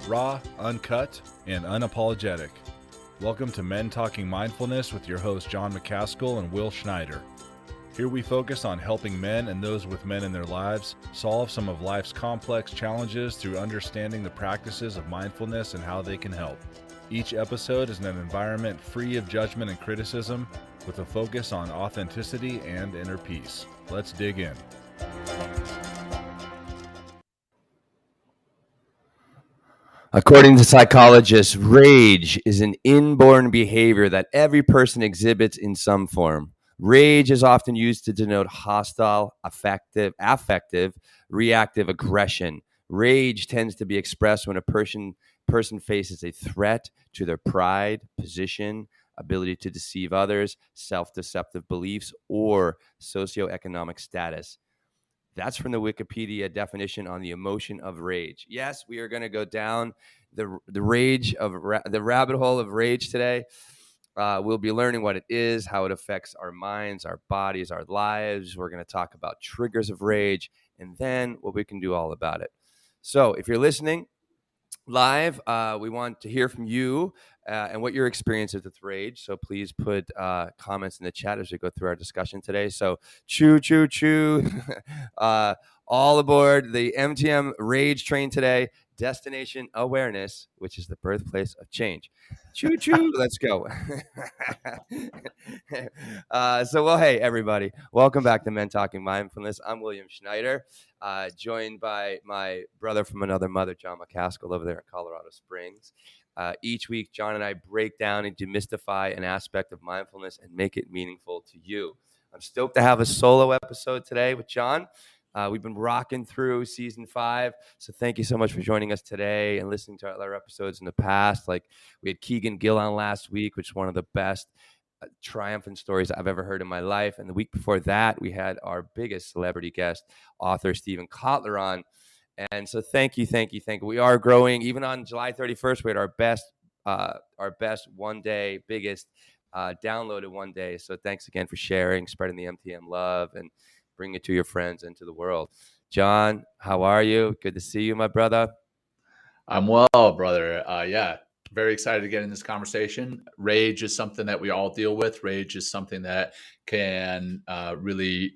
raw, uncut, and unapologetic. Welcome to Men Talking Mindfulness with your hosts John Macaskill and Will Schneider. Here we focus on helping men and those with men in their lives solve some of life's complex challenges through understanding the practices of mindfulness and how they can help. Each episode is in an environment free of judgment and criticism, with a focus on authenticity and inner peace. Let's dig in. According to psychologists, rage is an inborn behavior that every person exhibits in some form. Rage is often used to denote hostile, affective, reactive aggression. Rage tends to be expressed when a person faces a threat to their pride, position, ability to deceive others, self-deceptive beliefs, or socioeconomic status. That's from the Wikipedia definition on the emotion of rage. Yes, we are going to go down the rabbit hole of rage today. We'll be learning what it is, how it affects our minds, our bodies, our lives. We're going to talk about triggers of rage, and then what we can do all about it. So if you're listening live, we want to hear from you and what your experience is with rage. So please put comments in the chat as we go through our discussion today. So choo, choo, choo. All aboard the MTM Rage train today. Destination awareness, which is the birthplace of change. Choo, choo. Let's go. Hey, everybody. Welcome back to Men Talking Mindfulness. I'm William Schneider, joined by my brother from another mother, Jon Macaskill, over there in Colorado Springs. Each week, John and I break down and demystify an aspect of mindfulness and make it meaningful to you. I'm stoked to have a solo episode today with John. We've been rocking through season 5. So thank you so much for joining us today and listening to other episodes in the past. Like we had Keegan Gill on last week, which is one of the best triumphant stories I've ever heard in my life. And the week before that, we had our biggest celebrity guest, author Stephen Kotler, on. And so thank you. We are growing. Even on July 31st, we had our best one day, biggest downloaded one day. So thanks again for sharing, spreading the MTM love, and bring it to your friends and to the world. John, how are you? Good to see you, my brother. I'm well, brother. Very excited to get in this conversation. Rage is something that we all deal with. Rage is something that can really,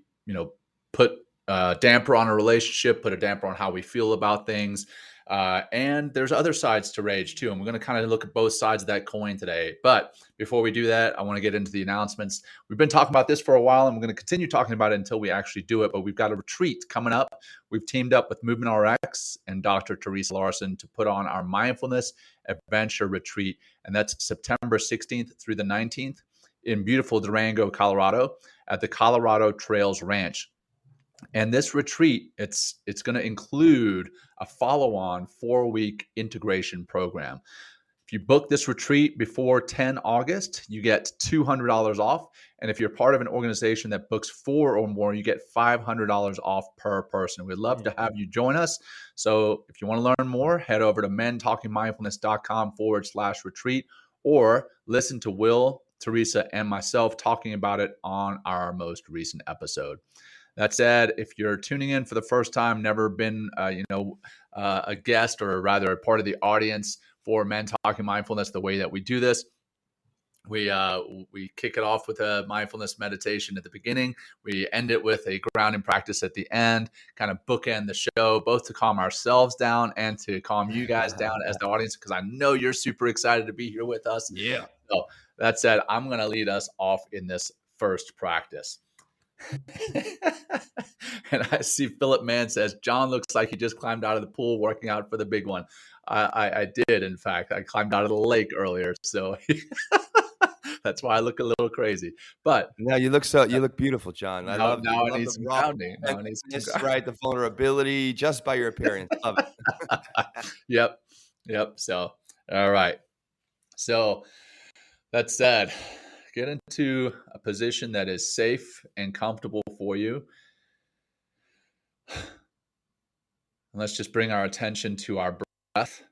put a damper on a relationship, put a damper on how we feel about things. And there's other sides to rage too. And we're going to kind of look at both sides of that coin today. But before we do that, I want to get into the announcements. We've been talking about this for a while, and we're going to continue talking about it until we actually do it. But we've got a retreat coming up. We've teamed up with Movement RX and Dr. Teresa Larson to put on our mindfulness adventure retreat. And that's September 16th through the 19th in beautiful Durango, Colorado, at the Colorado Trails Ranch. And this retreat, it's going to include a follow-on 4-week integration program. If you book this retreat before 10 August, you get $200 off. And if you're part of an organization that books 4 or more, you get $500 off per person. We'd love to have you join us. So if you want to learn more, head over to mentalkingmindfulness.com/retreat, or listen to Will, Teresa, and myself talking about it on our most recent episode. That said, if you're tuning in for the first time, never been, a guest, or rather a part of the audience for Men Talking Mindfulness, the way that we do this, we kick it off with a mindfulness meditation at the beginning. We end it with a grounding practice at the end, kind of bookend the show, both to calm ourselves down and to calm you guys down as the audience, because I know you're super excited to be here with us. Yeah. So that said, I'm going to lead us off in this first practice. And I see Philip Mann says, John looks like he just climbed out of the pool working out for the big one. I did, in fact. I climbed out of the lake earlier, so that's why I look a little crazy. But no, you look beautiful, John. I love I need some grounding. Right, the vulnerability just by your appearance. Love it. Yep. So, all right. So that said, get into a position that is safe and comfortable for you. And let's just bring our attention to our breath,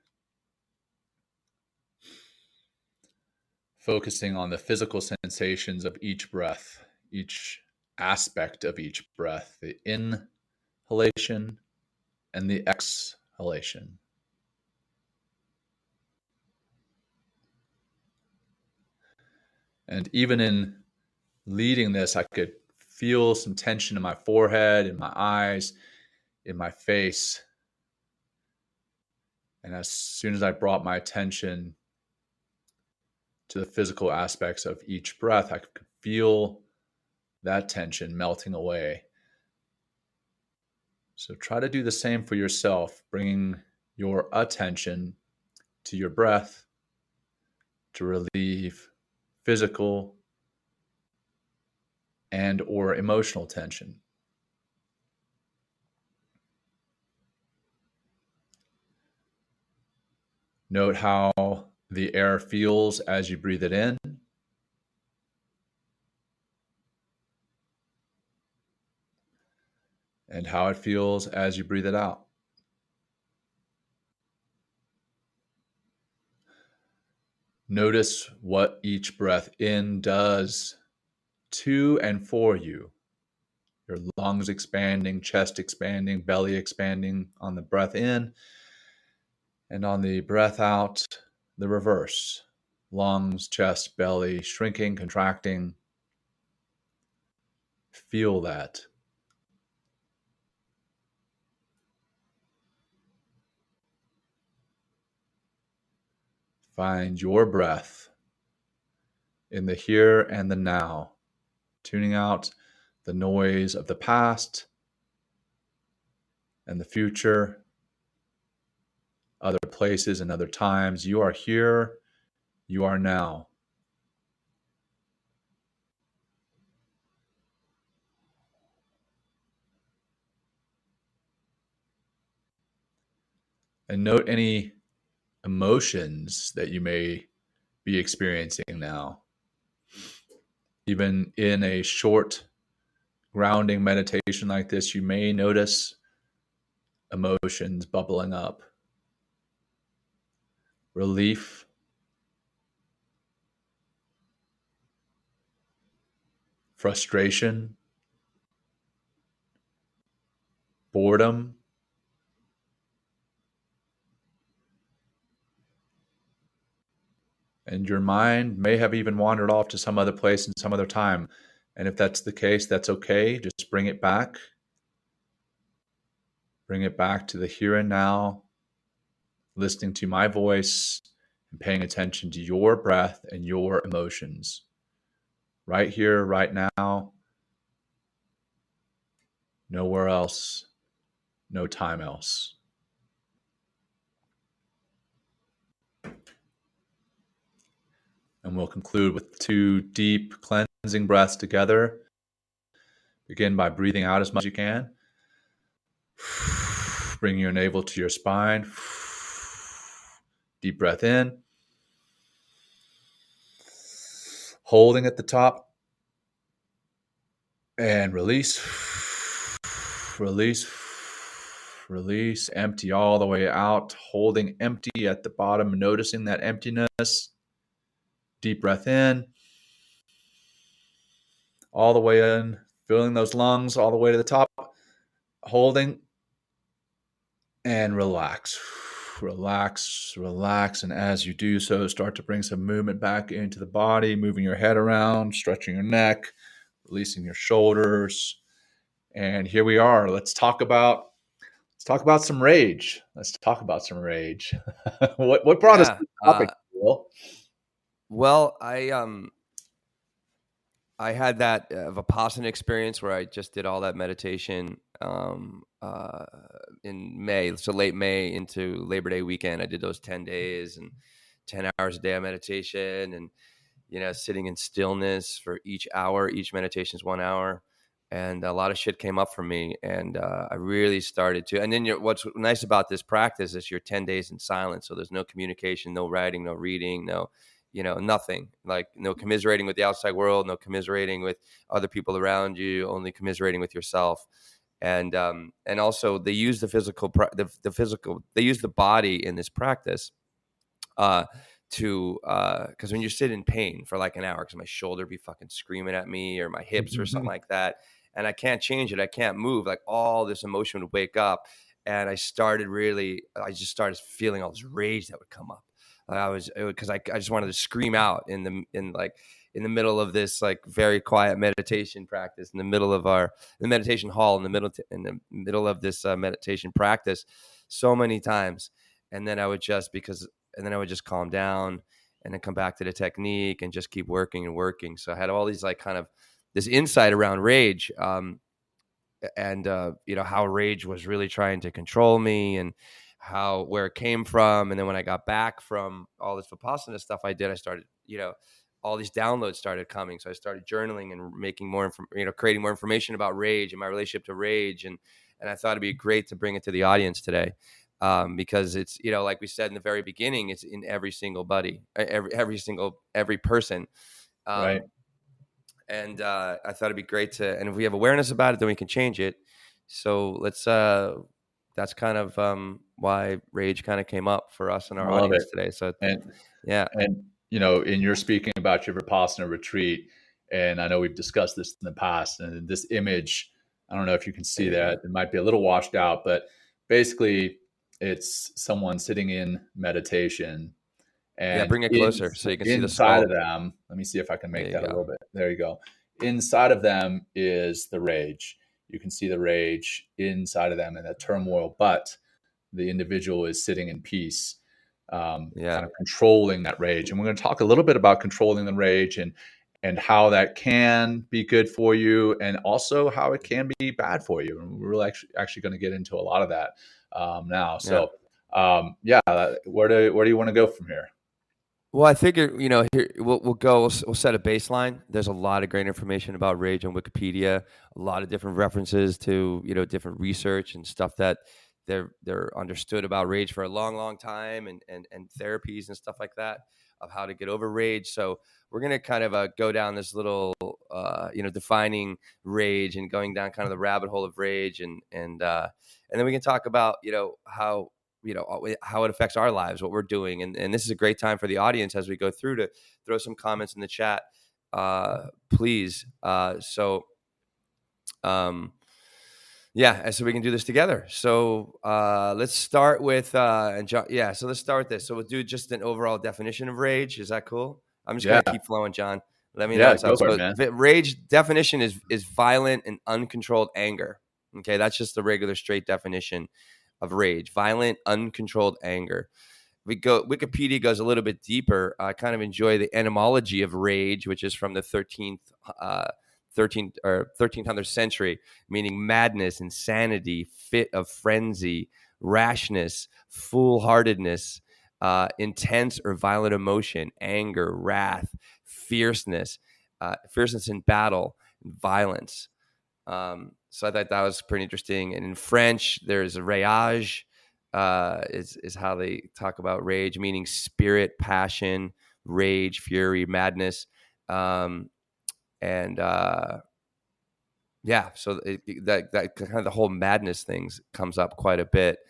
focusing on the physical sensations of each breath, each aspect of each breath, the inhalation and the exhalation. And even in leading this, I could feel some tension in my forehead, in my eyes, in my face. And as soon as I brought my attention to the physical aspects of each breath, I could feel that tension melting away. So try to do the same for yourself, bringing your attention to your breath to relieve physical and or emotional tension. Note how the air feels as you breathe it in, and how it feels as you breathe it out. Notice what each breath in does to and for you. Your lungs expanding, chest expanding, belly expanding on the breath in, and on the breath out, the reverse. Lungs, chest, belly shrinking, contracting. Feel that. Find your breath in the here and the now, tuning out the noise of the past and the future, other places and other times. You are here, you are now. And note any emotions that you may be experiencing now. Even in a short grounding meditation like this, you may notice emotions bubbling up. Relief, frustration, boredom, and your mind may have even wandered off to some other place in some other time. And if that's the case, that's okay. Just bring it back. Bring it back to the here and now, listening to my voice and paying attention to your breath and your emotions. Right here, right now, nowhere else, no time else. And we'll conclude with 2 deep cleansing breaths together. Begin by breathing out as much as you can. Bring your navel to your spine. Deep breath in. Holding at the top. And release. Release. Release. Empty all the way out. Holding empty at the bottom. Noticing that emptiness. Deep breath in. All the way in. Filling those lungs all the way to the top. Holding. And relax. Relax, relax. And as you do so, start to bring some movement back into the body, moving your head around, stretching your neck, releasing your shoulders. And here we are. Let's talk about some rage. Let's talk about some rage. What brought us to this topic, Will? Well, I had that Vipassana experience where I just did all that meditation in May, so late May into Labor Day weekend. I did those 10 days and 10 hours a day of meditation, and sitting in stillness for each hour. Each meditation is 1 hour, and a lot of shit came up for me, and I really started to. And then what's nice about this practice is you're 10 days in silence, so there's no communication, no writing, no reading, nothing, like no commiserating with the outside world, no commiserating with other people around you, only commiserating with yourself. And also they use the physical, they use the body in this practice because when you sit in pain for like an hour, because my shoulder be fucking screaming at me or my hips or something like that, and I can't change it, I can't move, like all this emotion would wake up, and I just started feeling all this rage that would come up. Because I just wanted to scream out in in the middle of this like very quiet meditation practice, in the middle of the meditation hall, in the middle of this meditation practice, so many times, and then I would just calm down and then come back to the technique and just keep working and working. So I had all these like kind of this insight around rage, and how rage was really trying to control me, and where it came from. And then when I got back from all this Vipassana stuff I did, I started, all these downloads started coming. So I started journaling and making more, creating more information about rage and my relationship to rage. And I thought it'd be great to bring it to the audience today, because it's, like we said in the very beginning, it's in every single every person. Right. And I thought it'd be great and if we have awareness about it, then we can change it. So that's kind of why rage kind of came up for us in our audience today. So, yeah. And, in your speaking about your Vipassana retreat, and I know we've discussed this in the past, and this image, I don't know if you can see that. It might be a little washed out, but basically it's someone sitting in meditation. And bring it closer so you can see the inside skull. of them. Let me see if I can make that a little bit. There you go. Inside of them is the rage. You can see the rage inside of them and that turmoil, but the individual is sitting in peace, kind of controlling that rage. And we're going to talk a little bit about controlling the rage and how that can be good for you, and also how it can be bad for you. And we're actually going to get into a lot of that now. So, where do you want to go from here? Well, I figure, here we'll set a baseline. There's a lot of great information about rage on Wikipedia, a lot of different references to, different research and stuff that they're understood about rage for a long, long time, and therapies and stuff like that of how to get over rage. So we're going to kind of go down this little, defining rage and going down kind of the rabbit hole of rage, and then we can talk about, how it affects our lives, what we're doing. And this is a great time for the audience as we go through to throw some comments in the chat, please. So we can do this together. So let's start with, so let's start with this. So we'll do just an overall definition of rage. Is that cool? I'm just going to keep flowing, John. Let me know. Go for it, man. Rage definition is violent and uncontrolled anger. Okay, that's just the regular straight definition of rage: violent, uncontrolled anger. Wikipedia goes a little bit deeper. I kind of enjoy the etymology of rage, which is from the 1300th century, meaning madness, insanity, fit of frenzy, rashness, foolhardiness, intense or violent emotion, anger, wrath, fierceness in battle, violence. So I thought that was pretty interesting. And in French, there's rage, is how they talk about rage, meaning spirit, passion, rage, fury, madness. So that kind of the whole madness things comes up quite a bit.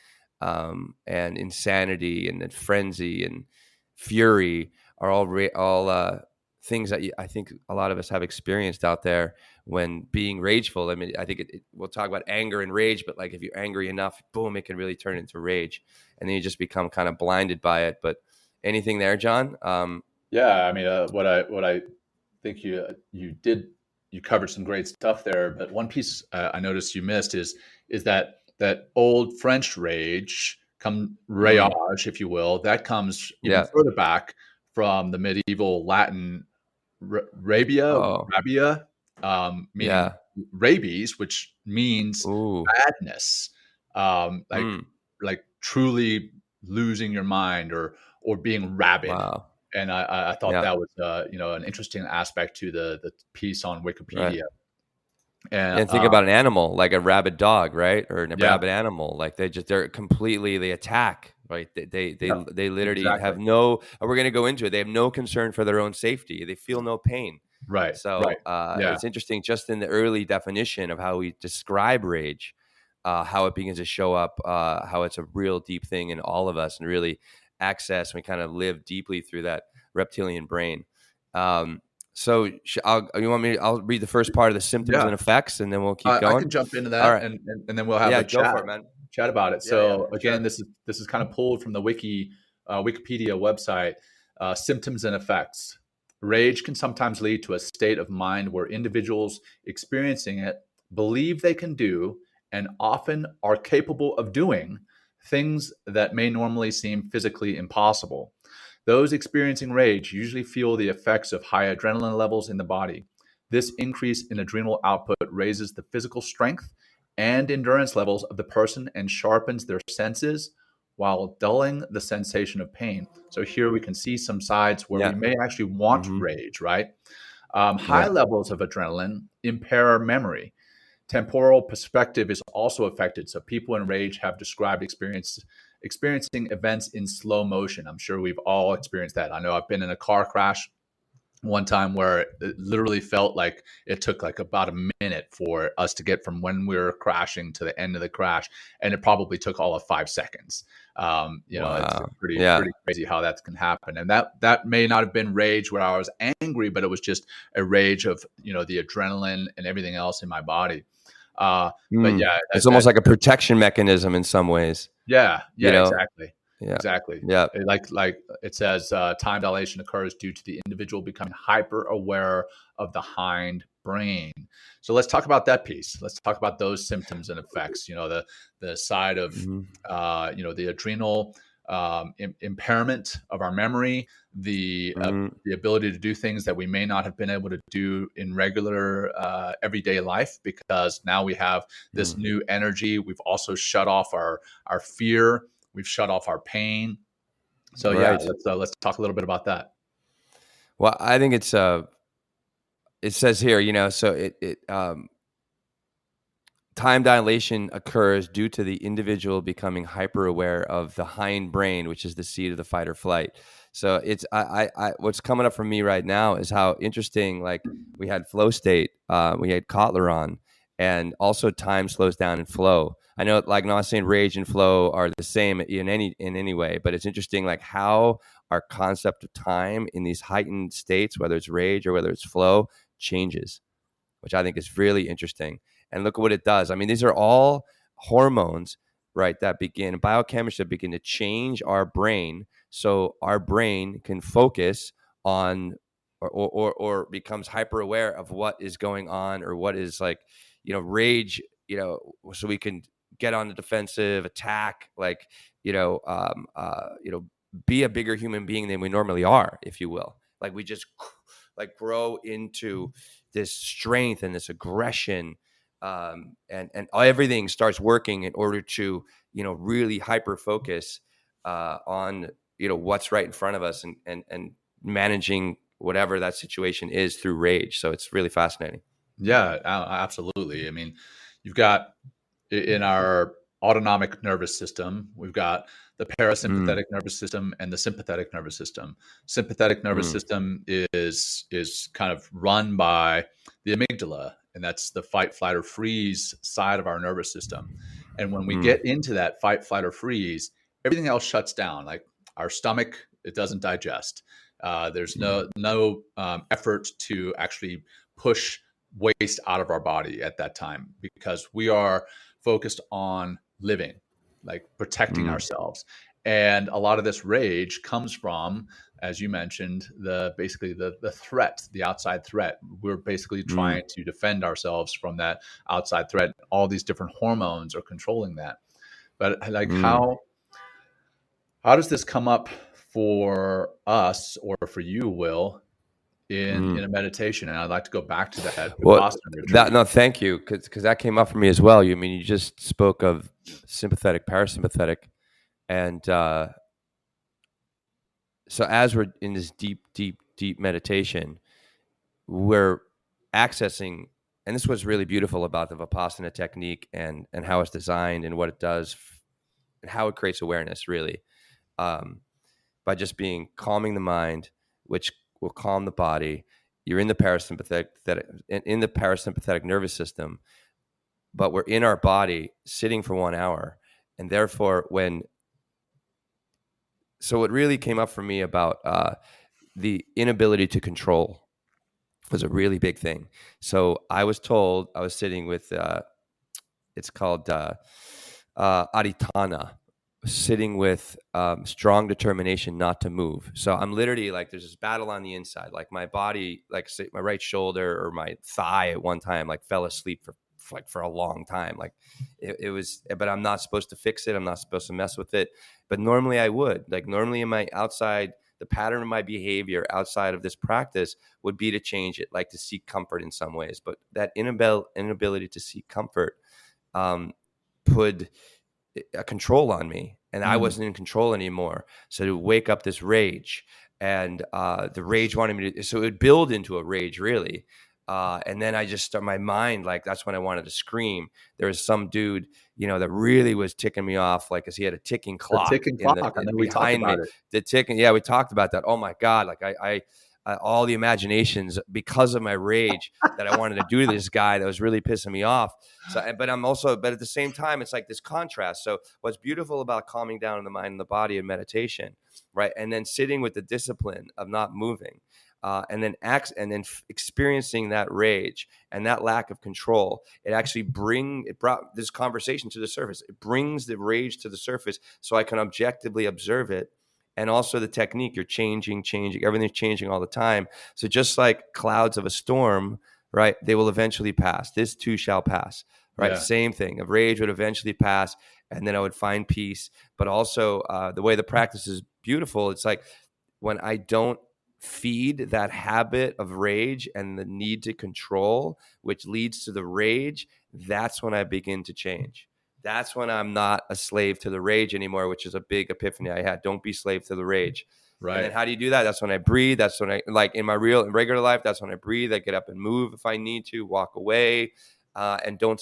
And insanity and then frenzy and fury are all things that I think a lot of us have experienced out there when being rageful. I mean, I think we'll talk about anger and rage, but like if you're angry enough, boom, it can really turn into rage, and then you just become kind of blinded by it. But anything there, John? I mean, what I think you covered some great stuff there, but one piece I noticed you missed is that old French rage, rage, if you will, that comes even further back from the medieval Latin rabia, meaning rabies, which means badness, like truly losing your mind or being rabid. Wow. And I thought that was an interesting aspect to the piece on Wikipedia. Right. And think about an animal like a rabid dog, right? Or a rabid animal, like they attack, right? They literally have no. We're going to go into it. They have no concern for their own safety. They feel no pain. Right. So it's interesting, just in the early definition of how we describe rage, how it begins to show up, how it's a real deep thing in all of us, and really access. We kind of live deeply through that reptilian brain. So you want me? I'll read the first part of the symptoms and effects, and then we'll keep going. I can jump into that, all right. and then we'll have a chat. Go for it, man. Chat about it. So again, this is kind of pulled from the Wikipedia website. Symptoms and effects. Rage can sometimes lead to a state of mind where individuals experiencing it believe they can do and often are capable of doing things that may normally seem physically impossible. Those experiencing rage usually feel the effects of high adrenaline levels in the body. This increase in adrenal output raises the physical strength and endurance levels of the person and sharpens their senses while dulling the sensation of pain. So here we can see some sides where we Yeah. may actually want Mm-hmm. rage, right? High Yeah. levels of adrenaline impair memory. Temporal perspective is also affected. So people in rage have described experiencing events in slow motion. I'm sure we've all experienced that. I know I've been in a car crash one time where it literally felt like it took like about a minute for us to get from when we were crashing to the end of the crash, and it probably took all of 5 seconds. It's Wow. pretty Yeah. pretty crazy how that can happen, and that may not have been rage where I was angry, but it was just a rage of the adrenaline and everything else in my body. But yeah, It's almost like a protection mechanism in some ways. yeah, You know. exactly. Yeah. Exactly. Yeah. Like it says, time dilation occurs due to the individual becoming hyper aware of the hind brain. So let's talk about that piece. Let's talk about those symptoms and effects. The side of Mm-hmm. the adrenal impairment of our memory, the ability to do things that we may not have been able to do in regular everyday life because now we have this new energy. We've also shut off our fear. We've shut off our pain. So yeah, Right. let's talk a little bit about that. Well, I think it's it says here, so time dilation occurs due to the individual becoming hyper aware of the hind brain, which is the seat of the fight or flight. So it's what's coming up for me right now is how interesting. Like we had flow state, we had Kotler on, and also time slows down in flow. I know, like, not saying rage and flow are the same in any way, but it's interesting, like how our concept of time in these heightened states, whether it's rage or whether it's flow, changes, which I think is really interesting. And look at what it does. I mean, these are all hormones, right, that begin, biochemistry that begin to change our brain so our brain can focus on or becomes hyper aware of what is going on or what is like, rage, so we can get on the defensive, attack, like, be a bigger human being than we normally are, if you will. Like we just like grow into this strength and this aggression, and everything starts working in order to really hyper focus on what's right in front of us and managing whatever that situation is through rage. So it's really fascinating. Yeah, absolutely. I mean, you've got in our autonomic nervous system, we've got the parasympathetic nervous system and the sympathetic nervous system. Sympathetic nervous system is kind of run by the amygdala, and that's the fight, flight, or freeze side of our nervous system. And when we get into that fight, flight, or freeze, everything else shuts down. Like our stomach, it doesn't digest. There's no effort to actually push waste out of our body at that time because we are focused on living, like protecting ourselves. And a lot of this rage comes from, as you mentioned, basically the threat, the outside threat. We're basically trying to defend ourselves from that outside threat. All these different hormones are controlling that. But like how does this come up for us or for you, Will, in a meditation? And I'd like to go back to that Well, Vipassana retreat. thank you, because that came up for me as well. You just spoke of sympathetic, parasympathetic, and so as we're in this deep meditation, we're accessing, and this was really beautiful about the Vipassana technique and how it's designed and what it does and how it creates awareness, really, by just calming the mind, which will calm the body. You're in the parasympathetic nervous system, but we're in our body sitting for 1 hour. And therefore, so it really came up for me about the inability to control was a really big thing. So I was told, I was sitting with, it's called Aditana. sitting with strong determination not to move. So I'm literally like, there's this battle on the inside. Like my body, like say my right shoulder or my thigh at one time, like fell asleep for a long time. Like it was, but I'm not supposed to fix it. I'm not supposed to mess with it. But normally I would. Like normally in my outside, the pattern of my behavior outside of this practice would be to change it, like to seek comfort in some ways. But that inability to seek comfort put a control on me, and I wasn't in control anymore. So to wake up this rage, and the rage wanted me to, so it would build into a rage really. And then I just start my mind, like that's when I wanted to scream. There was some dude, that really was ticking me off, like, cause he had a ticking The clock ticking clock. I know we talked behind me. about it. The ticking, yeah, we talked about that. Oh my God, like I all the imaginations because of my rage that I wanted to do to this guy that was really pissing me off. So, but at the same time, it's like this contrast. So what's beautiful about calming down in the mind and the body and meditation, right? And then sitting with the discipline of not moving, and then experiencing that rage and that lack of control, it brought this conversation to the surface. It brings the rage to the surface so I can objectively observe it. And also the technique, you're changing, everything's changing all the time. So just like clouds of a storm, right? They will eventually pass. This too shall pass, right? Yeah. Same thing. A rage would eventually pass, and then I would find peace. But also the way the practice is beautiful, it's like when I don't feed that habit of rage and the need to control, which leads to the rage, that's when I begin to change. That's when I'm not a slave to the rage anymore, which is a big epiphany I had. Don't be slave to the rage. Right. And then how do you do that? That's when I breathe. That's when I, like in my regular life, that's when I breathe. I get up and move if I need to, walk away, and don't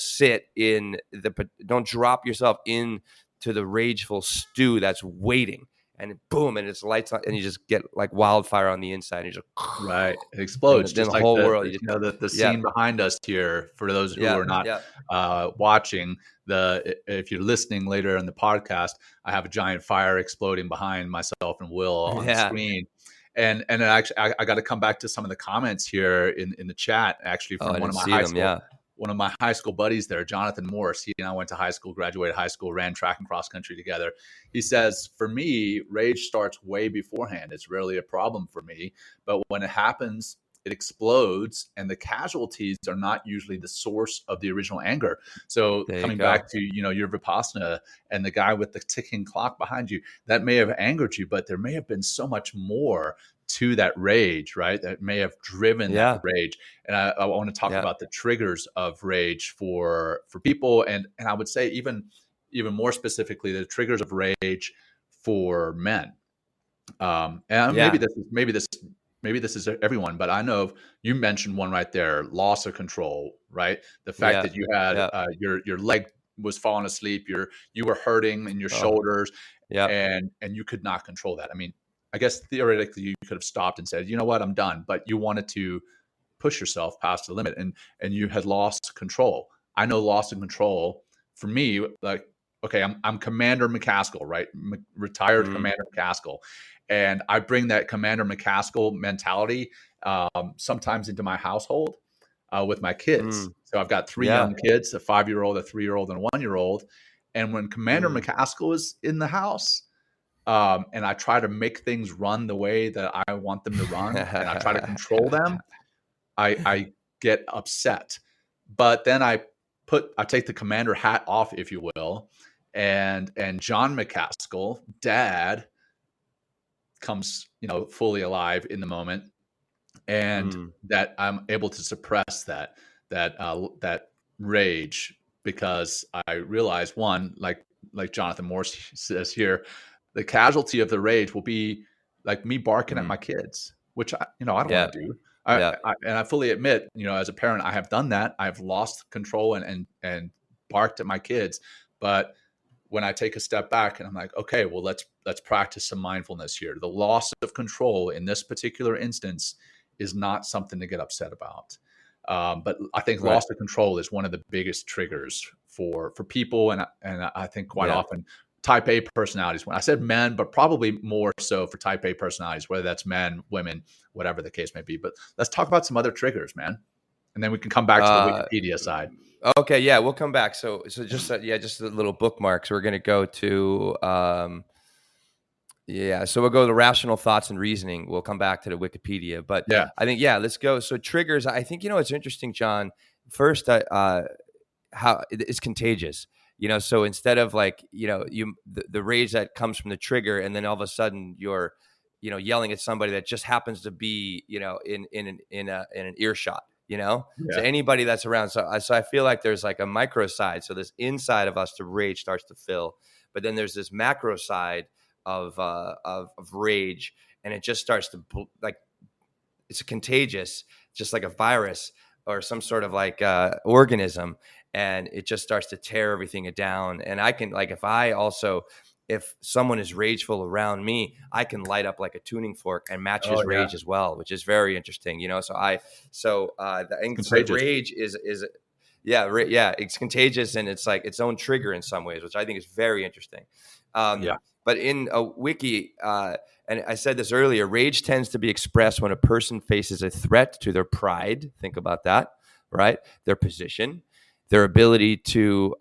don't drop yourself into the rageful stew that's waiting. And boom, and it's lights on, and you just get like wildfire on the inside. And you just right, it explodes. Then just the like whole world. the scene behind us here. For those who are not watching, if you're listening later in the podcast, I have a giant fire exploding behind myself and Will on the screen. And actually, I got to come back to some of the comments here in the chat. Actually, from one of my high school buddies there, Jonathan Morse. He and I went to high school, graduated high school, ran track and cross country together. He says, for me, rage starts way beforehand. It's rarely a problem for me. But when it happens, it explodes, and the casualties are not usually the source of the original anger. So coming back to, your Vipassana and the guy with the ticking clock behind you, that may have angered you, but there may have been so much more to that rage, right? That may have driven that rage. And I want to talk about the triggers of rage for people. And I would say even more specifically, the triggers of rage for men. Maybe this is everyone, but I know you mentioned one right there, loss of control, right? The fact that you had your leg was falling asleep, you were hurting in your shoulders, and you could not control that. I mean, I guess theoretically you could have stopped and said, you know what, I'm done. But you wanted to push yourself past the limit, and you had lost control. I know loss of control for me, like, okay, I'm Commander Macaskill, right? Retired Commander Macaskill. And I bring that Commander Macaskill mentality sometimes into my household with my kids. So I've got three young kids, a 5-year-old, a 3-year-old, and a 1-year-old. And when Commander Macaskill is in the house, and I try to make things run the way that I want them to run, and I try to control them, I get upset. But then I take the commander hat off, if you will, and Jon Macaskill, Dad, comes fully alive in the moment, and that I'm able to suppress that rage, because I realize, one, like Jonathan Morse says here, the casualty of the rage will be like me barking at my kids, which I don't want to do. And I fully admit, as a parent, I have done that. I've lost control and barked at my kids. But when I take a step back and I'm like, okay, well, let's practice some mindfulness here. The loss of control in this particular instance is not something to get upset about. But I think loss of control is one of the biggest triggers for people, and I think quite often Type A personalities. When I said men, but probably more so for Type A personalities, whether that's men, women, whatever the case may be. But let's talk about some other triggers, man, and then we can come back to the Wikipedia side. Okay, yeah, we'll come back. So just just a little bookmark. So we're going to go to so we'll go to rational thoughts and reasoning. We'll come back to the Wikipedia, but Yeah. I think let's go. So triggers. I think it's interesting, John. First, how it's contagious. So instead of like the rage that comes from the trigger, and then all of a sudden you're yelling at somebody that just happens to be in an earshot. So Yeah. anybody that's around. So I feel like there's like a micro side. So this inside of us, the rage starts to fill, but then there's this macro side of rage, and it just starts to like it's contagious, just like a virus or some sort of like organism, and it just starts to tear everything down. And I can like if someone is rageful around me, I can light up like a tuning fork and match his Oh, yeah. rage as well, which is very interesting. So Contagious. rage is it's contagious, and it's like its own trigger in some ways, which I think is very interesting. Yeah. But in a wiki, and I said this earlier, rage tends to be expressed when a person faces a threat to their pride. Think about that, right? Their position, their ability to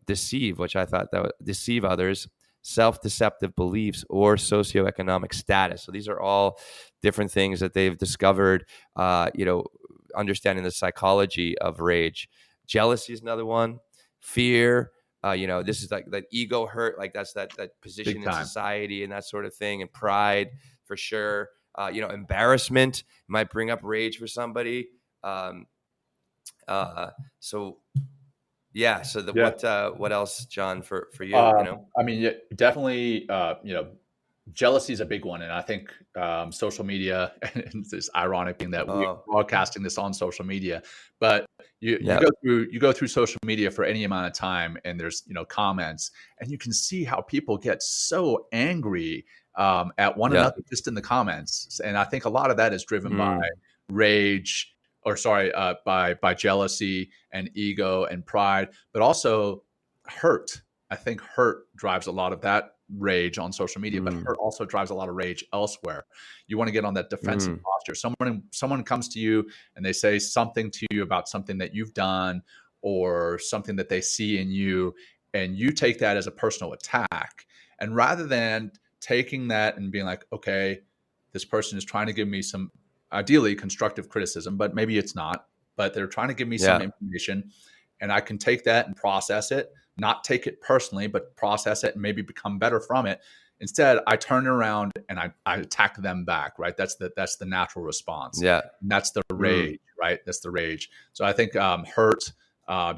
deceive, which I thought that would deceive others, self-deceptive beliefs, or socioeconomic status. So these are all different things that they've discovered, understanding the psychology of rage. Jealousy is another one. Fear. This is like that ego hurt, like that's that position Big in time. society and that sort of thing, and pride for sure. Embarrassment might bring up rage for somebody. So what else, John, for you? I mean, definitely, jealousy is a big one. And I think social media, and it's this ironic thing that we're Oh, broadcasting this on social media, but you yeah, go through social media for any amount of time, and there's comments, and you can see how people get so angry at one yeah, another just in the comments. And I think a lot of that is driven by mm, rage, or sorry, by jealousy and ego and pride, but also hurt. I think hurt drives a lot of that rage on social media, but mm, hurt also drives a lot of rage elsewhere. You want to get on that defensive mm, posture. Someone comes to you and they say something to you about something that you've done or something that they see in you, and you take that as a personal attack. And rather than taking that and being like, okay, this person is trying to give me some ideally constructive criticism, but maybe it's not, but they're trying to give me some yeah, information, and I can take that and process it, not take it personally, but process it and maybe become better from it. Instead, I turn around and I attack them back, right? That's the natural response. yeah, And that's the mm, rage, right? That's the rage. So I think hurt,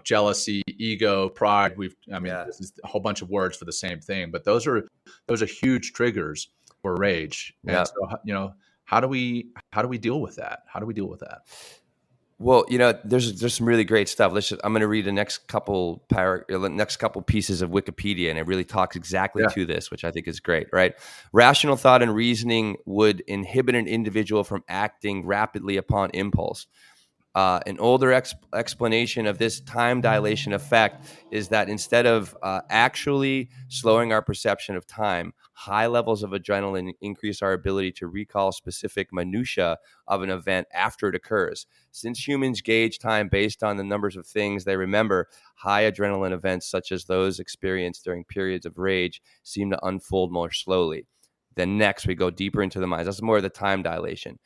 jealousy, ego, pride. yeah. This is a whole bunch of words for the same thing, but those are huge triggers for rage. And Yeah. so, how do we deal with that? How do we deal with that? Well, there's some really great stuff. I'm going to read the next couple next couple pieces of Wikipedia, and it really talks exactly Yeah. to this, which I think is great. Right, rational thought and reasoning would inhibit an individual from acting rapidly upon impulse. An older explanation of this time dilation effect is that instead of actually slowing our perception of time, high levels of adrenaline increase our ability to recall specific minutia of an event after it occurs. Since humans gauge time based on the numbers of things they remember, high adrenaline events such as those experienced during periods of rage seem to unfold more slowly. Then next, we go deeper into the minds. That's more of the time dilation.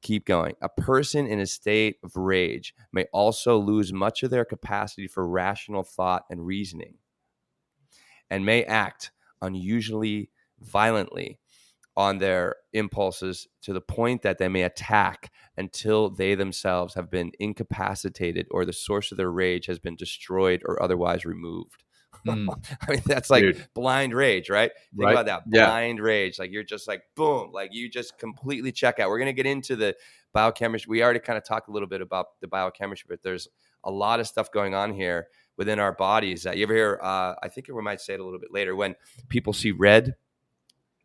Keep going. A person in a state of rage may also lose much of their capacity for rational thought and reasoning, and may act unusually violently on their impulses to the point that they may attack until they themselves have been incapacitated or the source of their rage has been destroyed or otherwise removed. Mm, I mean, that's like dude. blind rage, right? Think Right. about that. Yeah. Blind rage. Like you're just like, boom, like you just completely check out. We're going to get into the biochemistry. We already kind of talked a little bit about the biochemistry, but there's a lot of stuff going on here within our bodies. You ever hear, I think we might say it a little bit later, when people see red,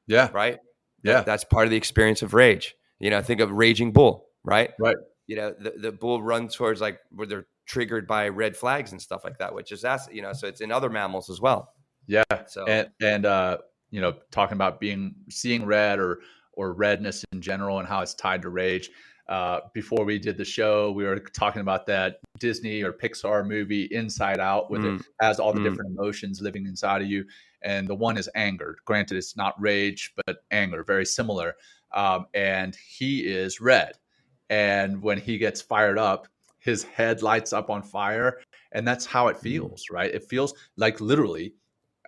Yeah. right? Yeah. That's part of the experience of rage. Think of raging bull, right? Right. The bull runs towards like where they're triggered by red flags and stuff like that, which is so it's in other mammals as well. Yeah. So And talking about seeing red or redness in general and how it's tied to rage. before we did the show, we were talking about that Disney or Pixar movie Inside Out, with it has all the different emotions living inside of you. And the one is anger. Granted, it's not rage, but anger, very similar. And he is red. And when he gets fired up, his head lights up on fire. And that's how it feels, right? It feels like literally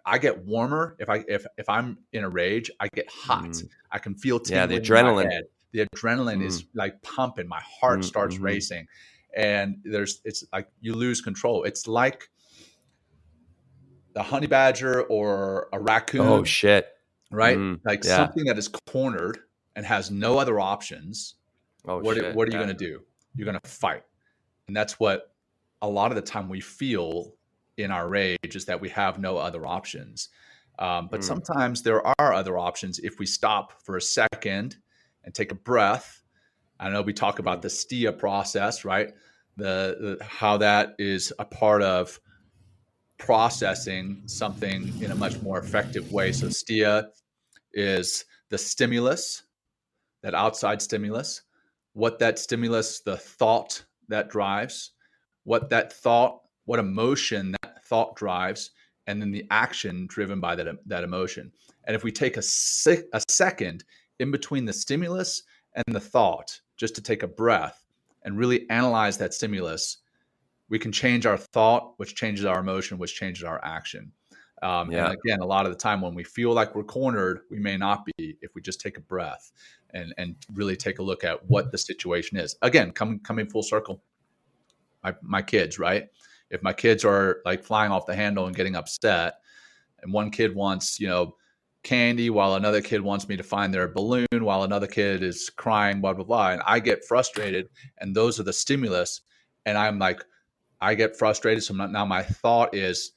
I get warmer if I'm in a rage. I get hot. I can feel tingling the in my adrenaline. head. The adrenaline is like pumping. My heart starts racing, and it's like you lose control. It's like a honey badger or a raccoon. Oh shit! Right? Like Yeah. something that is cornered and has no other options. Oh What shit! are you going to do? You're going to fight, and that's what a lot of the time we feel in our rage, is that we have no other options. But sometimes there are other options if we stop for a second and take a breath. I know we talk about the STIA process, right? The how that is a part of processing something in a much more effective way. So STIA is the stimulus, that outside stimulus, what that stimulus, the thought that drives, what emotion that thought drives, and then the action driven by that emotion. And if we take a second in between the stimulus and the thought, just to take a breath and really analyze that stimulus, we can change our thought, which changes our emotion, which changes our action. And again, a lot of the time when we feel like we're cornered, we may not be, if we just take a breath and really take a look at what the situation is. Again, coming full circle, my kids, right? If my kids are like flying off the handle and getting upset, and one kid wants, candy, while another kid wants me to find their balloon, while another kid is crying, blah, blah, blah. And I get frustrated, and those are the stimulus. And I'm like, I get frustrated. So now my thought is,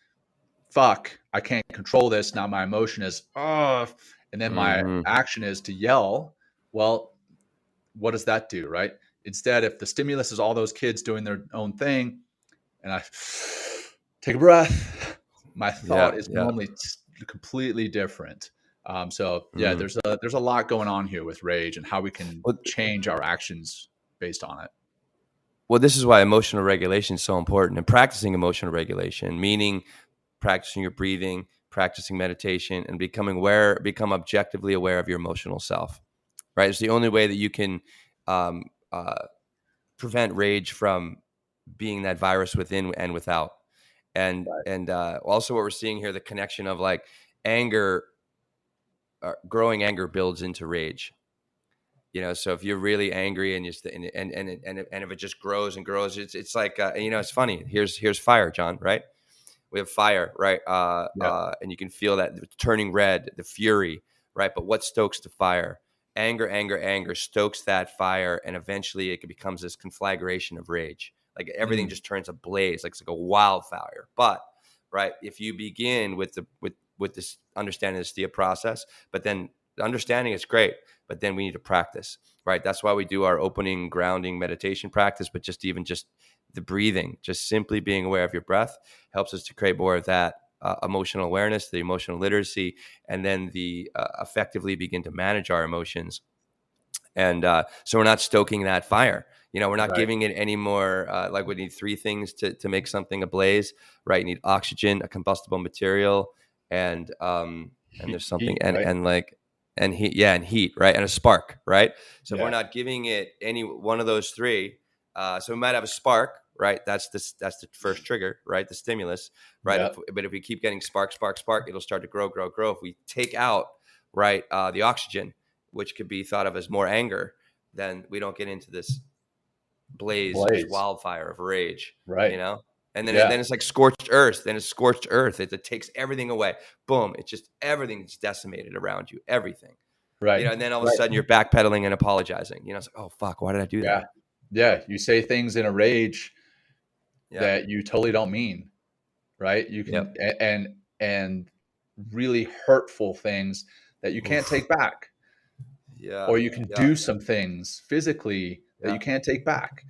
fuck, I can't control this. Now my emotion is, oh, and then my action is to yell. Well, what does that do, right? Instead, if the stimulus is all those kids doing their own thing, and I take a breath, my thought is normally completely different. There's a lot going on here with rage and how we can change our actions based on it. Well, this is why emotional regulation is so important, and practicing emotional regulation, meaning practicing your breathing, practicing meditation, and become objectively aware of your emotional self. Right? It's the only way that you can prevent rage from being that virus within and without. And also what we're seeing here, the connection of like anger, growing anger builds into rage. So if you're really angry and if it just grows and grows, it's like it's funny. Here's fire, John. Right? We have fire, right? And you can feel that turning red, the fury, right? But what stokes the fire? Anger stokes that fire, and eventually it becomes this conflagration of rage. Like everything just turns ablaze, like it's like a wildfire. But right, if you begin with this understanding of the STIA process, but then the understanding is great, but then we need to practice, right? That's why we do our opening grounding meditation practice, but just the breathing, just simply being aware of your breath helps us to create more of that emotional awareness, the emotional literacy, and then the effectively begin to manage our emotions. And so we're not stoking that fire. We're not giving it any more. Like we need three things to make something ablaze, right? You need oxygen, a combustible material, and there's something heat, right? and heat, and heat, right? And a spark, right? So if we're not giving it any one of those three, so we might have a spark, right? That's the first trigger, right? The stimulus, right? Yep. But if we keep getting spark, it'll start to grow. If we take out, right, the oxygen, which could be thought of as more anger, then we don't get into this blaze. This wildfire of rage, right? And then it's like scorched earth. Then it's scorched earth. It takes everything away. Boom! It's just everything's decimated around you. Everything, right? And then all of a sudden you're backpedaling and apologizing. It's like, oh fuck, why did I do that? Yeah, you say things in a rage that you totally don't mean, right? You can and really hurtful things that you can't take back. Or you can do some things physically that you can't take back.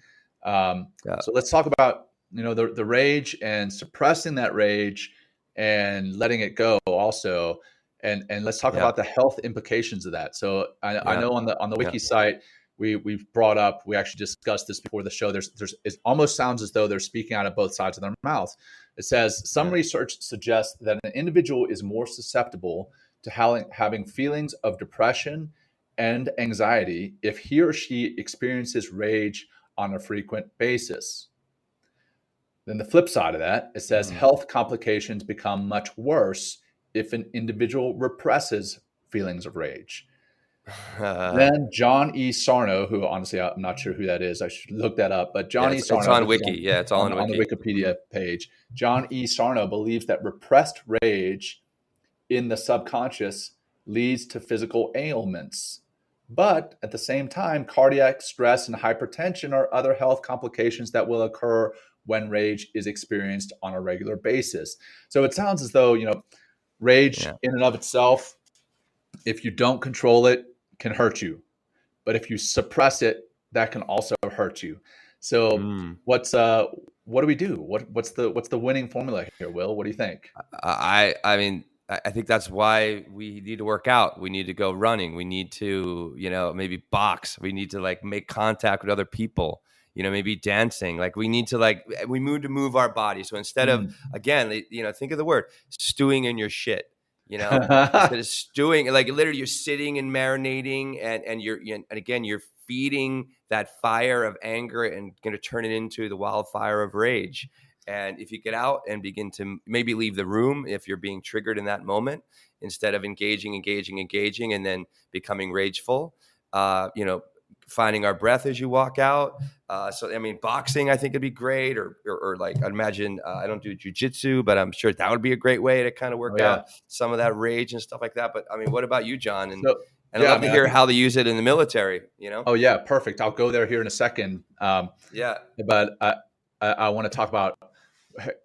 So let's talk about the rage and suppressing that rage and letting it go also, and let's talk about the health implications of that. So I know on the wiki site we've brought up, we actually discussed this before the show. It almost sounds as though they're speaking out of both sides of their mouths. It says some research suggests that an individual is more susceptible to having feelings of depression and anxiety if he or she experiences rage on a frequent basis. Then the flip side of that, it says health complications become much worse if an individual represses feelings of rage. Then John E. Sarno, who honestly I'm not sure who that is, I should look that up, but John E. Sarno, it's on Wiki. It's all on the Wikipedia page. John E. Sarno believes that repressed rage in the subconscious leads to physical ailments. But at the same time, cardiac stress and hypertension are other health complications that will occur when rage is experienced on a regular basis. So it sounds as though, rage in and of itself, if you don't control it, can hurt you. But if you suppress it, that can also hurt you. So what do we do? What's the winning formula here, Will? What do you think? I mean, I think that's why we need to work out. We need to go running. We need to, maybe box. We need to make contact with other people, maybe dancing. We need to we need to move our body. So instead of, again, think of the word stewing in your shit, instead of stewing, literally you're sitting and marinating and you're feeding that fire of anger and going to turn it into the wildfire of rage. And if you get out and begin to maybe leave the room if you're being triggered in that moment, instead of engaging, and then becoming rageful, finding our breath as you walk out. Boxing, I think it'd be great. Or I'd imagine, I don't do jujitsu, but I'm sure that would be a great way to kind of work out some of that rage and stuff like that. But what about you, John? And I'd love to hear how they use it in the military, Oh yeah, perfect. I'll go there here in a second. But I want to talk about,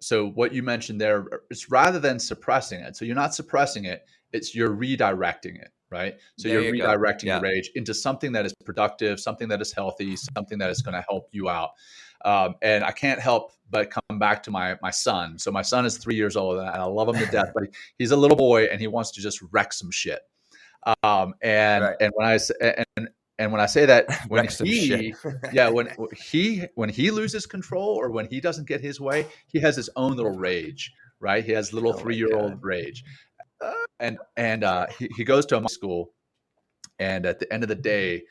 so what you mentioned there, it's rather than suppressing it. So you're not suppressing it, you're redirecting it, right? So you're redirecting your rage into something that is productive, something that is healthy, something that is going to help you out. And I can't help but come back to my son. So my son is 3 years old and I love him to death, but he's a little boy and he wants to just wreck some shit. And when I say that, when he loses control or when he doesn't get his way, he has his own little rage, right? He has little 3-year-old rage, and he goes to a school, and at the end of the day,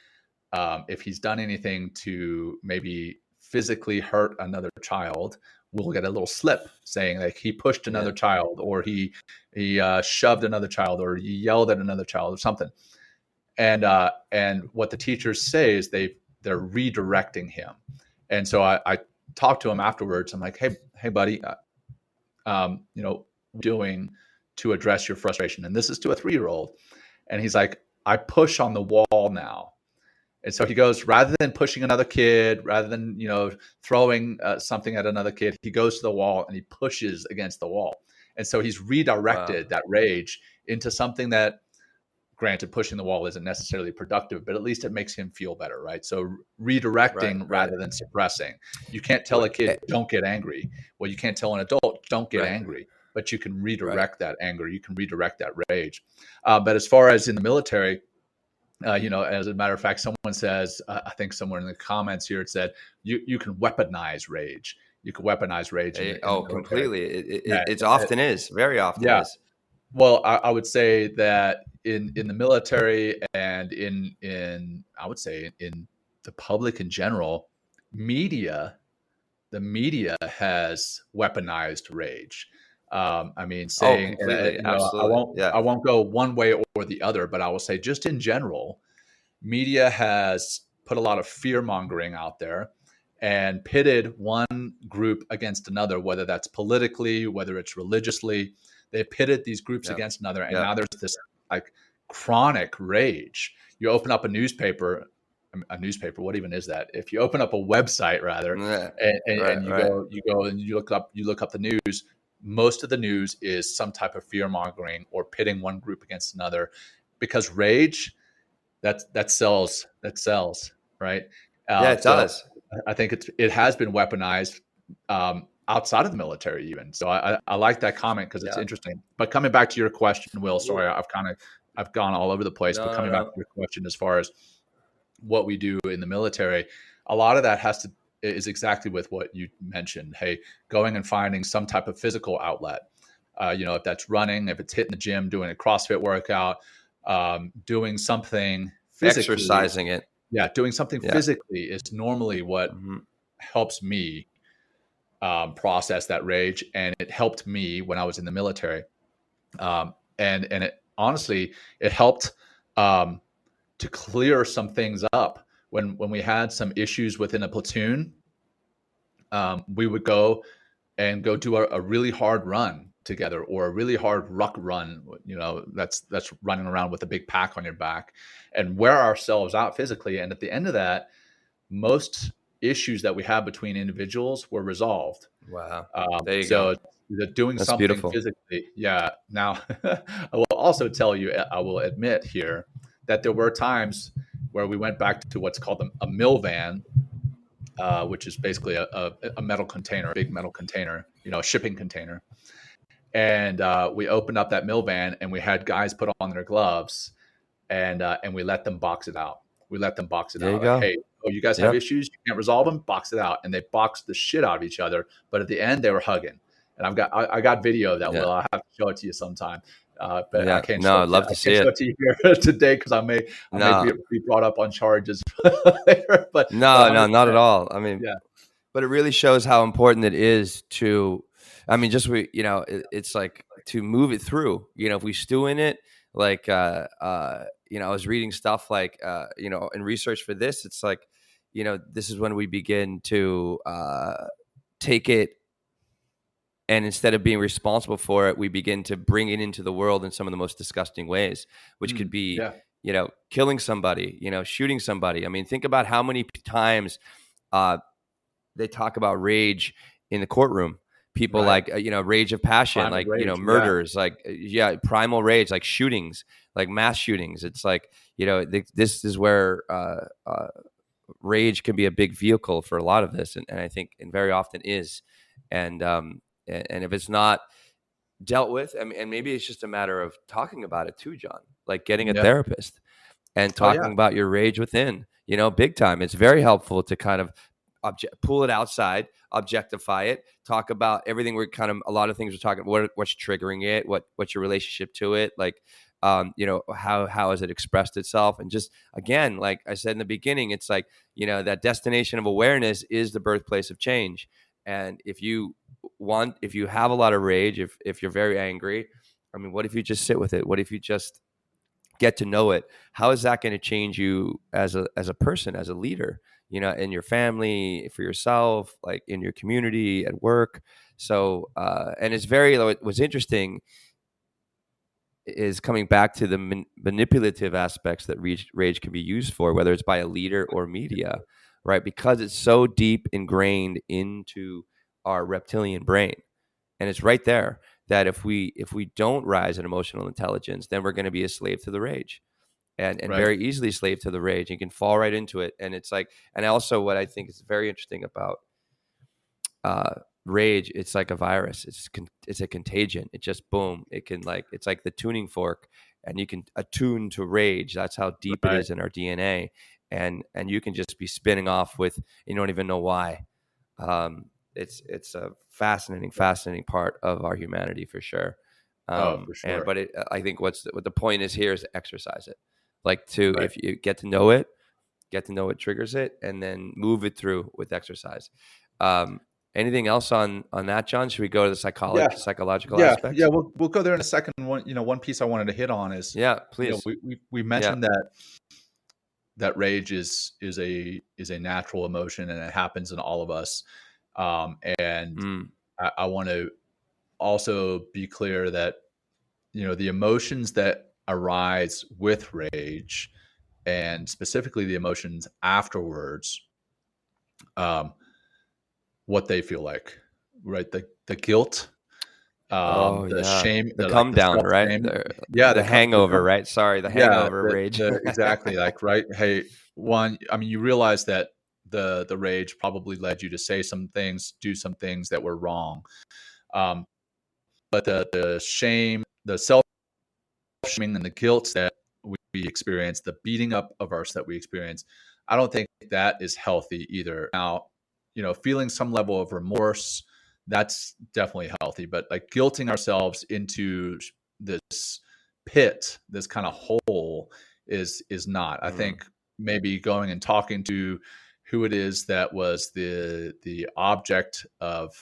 if he's done anything to maybe physically hurt another child, we'll get a little slip saying he pushed another child, or he shoved another child, or he yelled at another child, or something. And what the teachers say is they're redirecting him. And so I talked to him afterwards. I'm like, hey, buddy, doing to address your frustration? And this is to a 3-year-old. And he's like, I push on the wall now. And so he goes, rather than pushing another kid, rather than, throwing something at another kid, he goes to the wall and he pushes against the wall. And so he's redirected that rage into something that, granted, pushing the wall isn't necessarily productive, but at least it makes him feel better, right? So redirecting rather than suppressing. You can't tell a kid, don't get angry. Well, you can't tell an adult, don't get angry, but you can redirect that anger. You can redirect that rage. But as far as in the military, as a matter of fact, someone says, I think somewhere in the comments here, it said, you can weaponize rage. You can weaponize rage. Completely. It often is. Very often is. Well, I would say that in the military and in I would say in the public in general, the media has weaponized rage. Saying, absolutely. I won't go one way or the other, but I will say just in general, media has put a lot of fear mongering out there and pitted one group against another, whether that's politically, whether it's religiously. They pitted these groups against another, and now there's this chronic rage. You open up a newspaper. What even is that? If you open up a website, rather, and you go and you look up the news. Most of the news is some type of fear mongering or pitting one group against another, because rage that sells, right? It does. I think it has been weaponized. Outside of the military even. So I like that comment because it's interesting. But coming back to your question, Will, sorry, I've gone all over the place, but coming back to your question as far as what we do in the military, a lot of that is exactly with what you mentioned. Hey, going and finding some type of physical outlet. If that's running, if it's hitting the gym, doing a CrossFit workout, doing something physically. Exercising it. Yeah, doing something Yeah. physically is normally what helps me process that rage, and it helped me when I was in the military. And it honestly, it helped to clear some things up when we had some issues within a platoon. We would go do a really hard run together, or a really hard ruck run. That's running around with a big pack on your back, and wear ourselves out physically. And at the end of that, most issues that we have between individuals were resolved. Wow. There you So go. doing That's something beautiful. physically. Yeah. Now, I will also tell you, I will admit here that there were times where we went back to what's called a mill van, which is basically a metal container, a big metal container, a shipping container. And we opened up that mill van, and we had guys put on their gloves, and we let them box it out. There you Like, go. hey, oh, you guys have Yep. issues, you can't resolve them, box it out. And they boxed the shit out of each other. But at the end, they were hugging. And I got video of that. Yeah. Will, I have to show it to you sometime. But I Yeah. can't No, show it I'd to you. love I to see can't show it. it to you here today, because I may No, be brought up on charges later. But no, 100%. not at all. I mean, Yeah. but it really shows how important it is to, I mean, just it's like to move it through. If we stew in it, like, I was reading stuff like, in research for this, it's like, this is when we begin to take it, and instead of being responsible for it, we begin to bring it into the world in some of the most disgusting ways, which could be, Yeah. killing somebody, shooting somebody. I mean, think about how many times they talk about rage in the courtroom. People Right. like, rage of passion, Primal like, rage. Yeah. murders, like, primal rage, like shootings, like mass shootings. It's like, this is where rage can be a big vehicle for a lot of this. And I think, and very often is. And if it's not dealt with, I mean, and maybe it's just a matter of talking about it too, John, like getting a Yeah. therapist and Oh, yeah. talking about your rage within, big time. It's very helpful to kind of pull it outside, objectify it, talk about everything. A lot of things we're talking about, what's triggering it, what's your relationship to it, like, how has it expressed itself? And just, again, like I said in the beginning, it's like, that destination of awareness is the birthplace of change. And if you have a lot of rage, if you're very angry, I mean, what if you just sit with it? What if you just get to know it? How is that going to change you as a person, as a leader, in your family, for yourself, like in your community, at work? So, and what's interesting is coming back to the manipulative aspects that rage can be used for, whether it's by a leader or media, right? Because it's so deep ingrained into our reptilian brain. And it's right there that if we don't rise in emotional intelligence, then we're going to be a slave to the rage, and Right. very easily slave to the rage. You can fall right into it. And it's like, and also what I think is very interesting about rage, it's like a virus. It's a contagion. It just, boom, it can, like, it's like the tuning fork, and you can attune to rage. That's how deep it Right. is in our DNA. And you can just be spinning off with, you don't even know why. It's a fascinating part of our humanity, for sure. For sure. But I think what the point is here is to exercise it, like Right. if you get to know what triggers it, and then move it through with exercise. Anything else on that, John? Should we go to the psychological aspects? Yeah. We'll go there in a second. One piece I wanted to hit on is, Yeah, please. we mentioned that rage is a natural emotion, and it happens in all of us. And I want to also be clear that, the emotions that arise with rage, and specifically the emotions afterwards, what they feel like, right? The guilt, Oh the yeah, shame, the like come the down, self right? shame. Yeah, The hangover, right? Sorry, the yeah, hangover rage. exactly, like, right. Hey, I mean, you realize that the rage probably led you to say some things, do some things that were wrong. But the shame, the self shaming, and the guilt that we experience, the beating up of ourselves that we experience, I don't think that is healthy either. Now, feeling some level of remorse, that's definitely healthy, but like guilting ourselves into this pit, this kind of hole is not. I think maybe going and talking to who it is that was the object of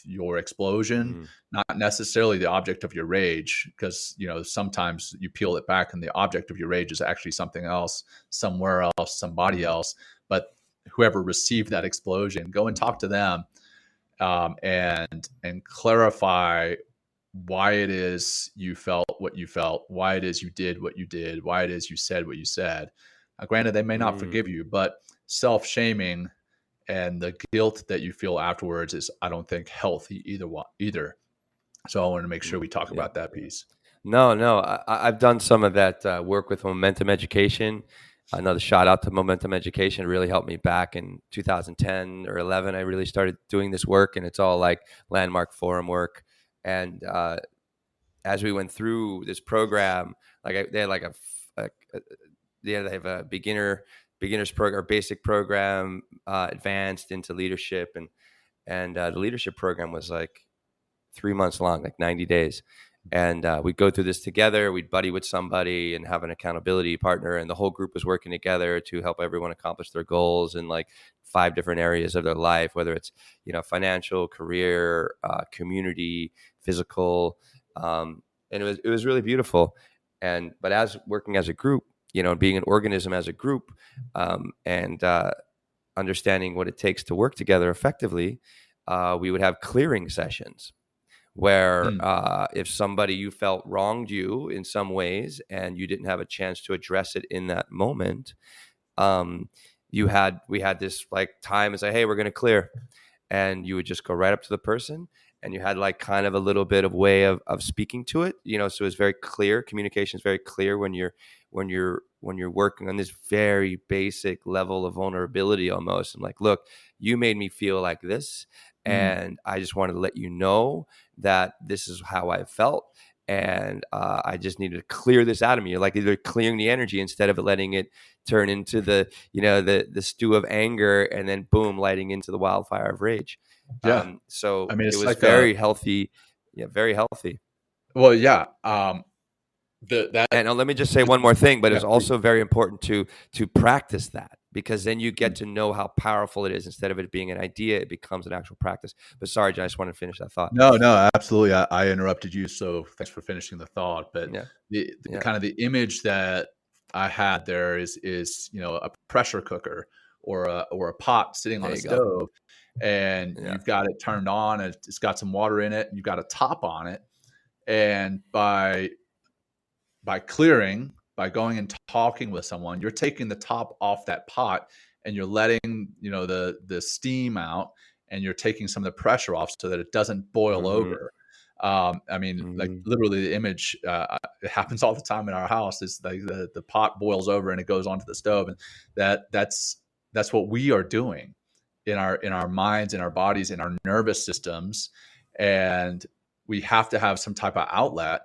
your explosion, not necessarily the object of your rage, because sometimes you peel it back and the object of your rage is actually something else, somewhere else, somebody else. But whoever received that explosion, go and talk to them, and clarify why it is you felt what you felt, why it is you did what you did, why it is you said what you said. Granted, they may not forgive you, but self-shaming and the guilt that you feel afterwards is, I don't think, healthy either. So I want to make sure we talk about that piece. No, I've done some of that work with momentum education. Another shout out to momentum education. It really helped me back in 2010 or 11. I really started doing this work, and it's all like landmark forum work. And as we went through this program, like they had like they have a beginner's program, or basic program, advanced into leadership, and the leadership program was like 3 months long, like 90 days. And we'd go through this together. We'd buddy with somebody and have an accountability partner. And the whole group was working together to help everyone accomplish their goals in like 5 different areas of their life, whether it's, financial, career, community, physical. And it was really beautiful. But as working as a group, being an organism as a group, and understanding what it takes to work together effectively, we would have clearing sessions where if somebody you felt wronged you in some ways and you didn't have a chance to address it in that moment, we had this like time and say, hey, we're going to clear. And you would just go right up to the person, and you had like kind of a little bit of way of speaking to it, so it's very clear. Communication is very clear when you're working on this very basic level of vulnerability almost. And like, look, you made me feel like this, and I just wanted to let you know that this is how I felt. And I just needed to clear this out of me. You're like either clearing the energy instead of letting it turn into the stew of anger and then boom, lighting into the wildfire of rage. Yeah. So I mean, it's it was like very healthy. Yeah, very healthy. Well, yeah. And let me just say one more thing, but it's also very important to practice that, because then you get to know how powerful it is. Instead of it being an idea, it becomes an actual practice. But sorry, John, I just wanted to finish that thought. No, absolutely. I interrupted you, so thanks for finishing the thought. But the kind of the image that I had there is a pressure cooker or a pot sitting on a stove, and you've got it turned on, and it's got some water in it, and you've got a top on it, and by clearing, by going and talking with someone, you're taking the top off that pot, and you're letting the steam out, and you're taking some of the pressure off so that it doesn't boil over. I mean, like literally the image, it happens all the time in our house. It's like the pot boils over and it goes onto the stove, and that's what we are doing in our minds, in our bodies, in our nervous systems, and we have to have some type of outlet.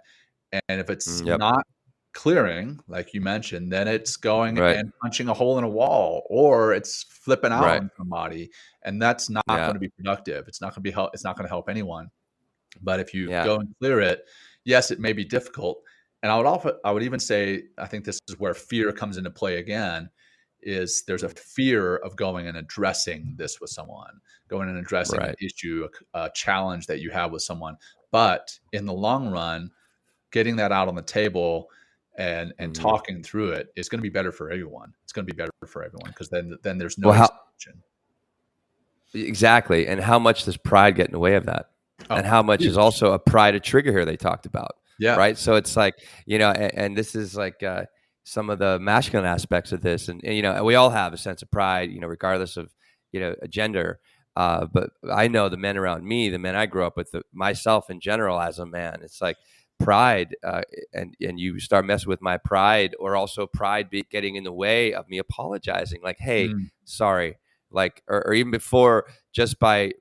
And if it's not clearing, like you mentioned, then it's going and punching a hole in a wall, or it's flipping out on somebody, and that's not going to be productive. It's not going to be it's not going to help anyone. But if you go and clear it, yes, it may be difficult. And I would even say, I think this is where fear comes into play again. Is there's a fear of going and addressing this with someone, going and addressing an issue, a challenge that you have with someone. But in the long run, getting that out on the table and talking through it is going to be better for everyone. It's going to be better for everyone, because then there's no exception. Exactly. And how much does pride get in the way of that? And how much is also a pride a trigger here they talked about? Yeah. Right. So it's like, and this is like some of the masculine aspects of this. And we all have a sense of pride, regardless of, a gender. But I know the men around me, the men I grew up with, myself in general as a man, it's like pride, and you start messing with my pride, or also pride getting in the way of me apologizing, like, hey, sorry, like, or even before, just by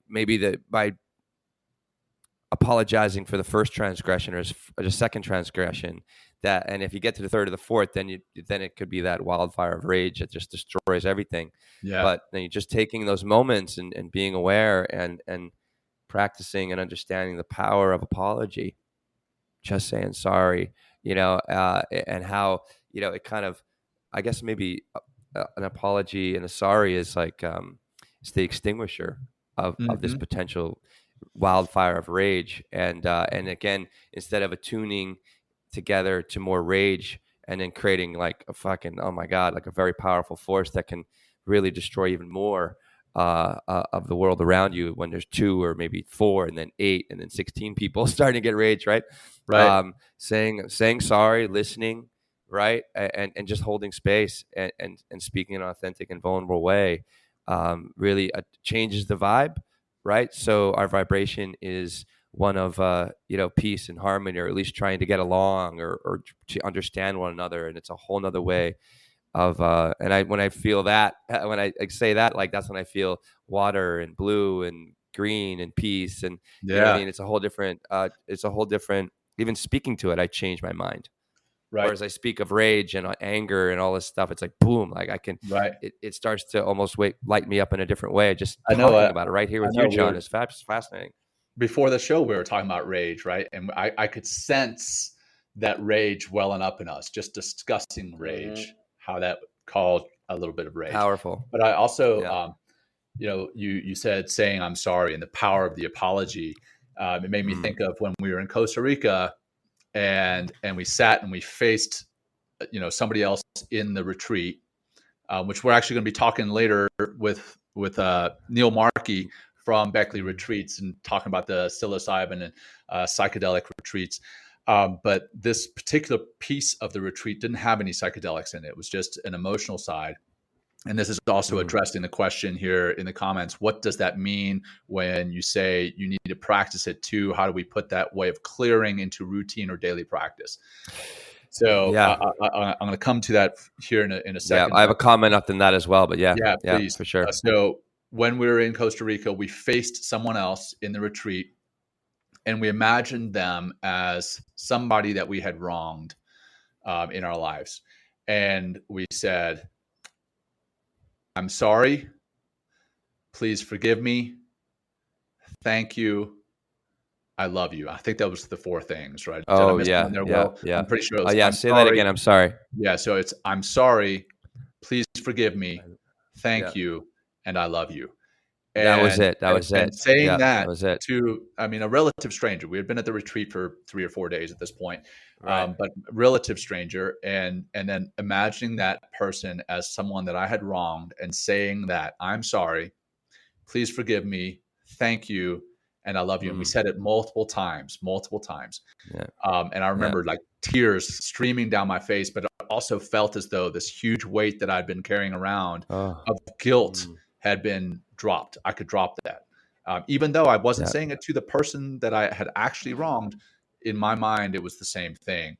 apologizing for the first transgression or the second transgression, and if you get to the third or the fourth, then it could be that wildfire of rage that just destroys everything. Yeah. But then you're just taking those moments and being aware and practicing and understanding the power of apology, just saying sorry, and how, it kind of, I guess maybe an apology and a sorry is like, it's the extinguisher of this Mhm. potential wildfire of rage. And again, instead of attuning together to more rage and then creating like a fucking, oh my God, like a very powerful force that can really destroy even more of the world around you, when there's 2 or maybe 4 and then 8 and then 16 people starting to get rage, right? Right. Saying sorry, listening, right, and just holding space and speaking in an authentic and vulnerable way, really changes the vibe, right? So our vibration is one of peace and harmony, or at least trying to get along or to understand one another, and it's a whole nother way of when I feel that, when I say that, like, that's when I feel water and blue and green and peace, and you know what I Yeah. mean. It's a whole different. Even speaking to it, I change my mind. Right. Whereas I speak of rage and anger and all this stuff, it's like boom, like I can. Right. It starts to almost light me up in a different way. Just I know. talking about it right here I with you, know. John, is fascinating. Before the show, we were talking about rage, right? And I could sense that rage welling up in us, just discussing rage, how that caused a little bit of rage. Powerful. But I also, Yeah. you said saying I'm sorry and the power of the apology. It made me think of when we were in Costa Rica and we sat and we faced, somebody else in the retreat, which we're actually going to be talking later with Neil Markey from Beckley Retreats, and talking about the psilocybin and psychedelic retreats. But this particular piece of the retreat didn't have any psychedelics in it. It was just an emotional side. And this is also addressing the question here in the comments. What does that mean when you say you need to practice it too? How do we put that way of clearing into routine or daily practice? So Yeah. I'm going to come to that here in a second. I have a comment on that as well, but yeah, please. for sure. So when we were in Costa Rica, we faced someone else in the retreat, and we imagined them as somebody that we had wronged in our lives. And we said, I'm sorry. Please forgive me. Thank you. I love you. I think that was the 4 things, right? Did I miss one there, Will? Yeah. I'm pretty sure it was, Yeah. I'm Say sorry. that again. I'm sorry. Yeah. So it's, I'm sorry. Please forgive me. Thank Yeah. you. And I love you. That was it. And saying that was it. to, a relative stranger. We had been at the retreat for 3 or 4 days at this point, Right. but relative stranger, and then imagining that person as someone that I had wronged, and saying that I'm sorry, please forgive me, thank you, and I love you. And we said it multiple times. Yeah. And I remember like tears streaming down my face, but I also felt as though this huge weight that I'd been carrying around of guilt had been dropped. I could drop that. Even though I wasn't saying it to the person that I had actually wronged, in my mind, it was the same thing.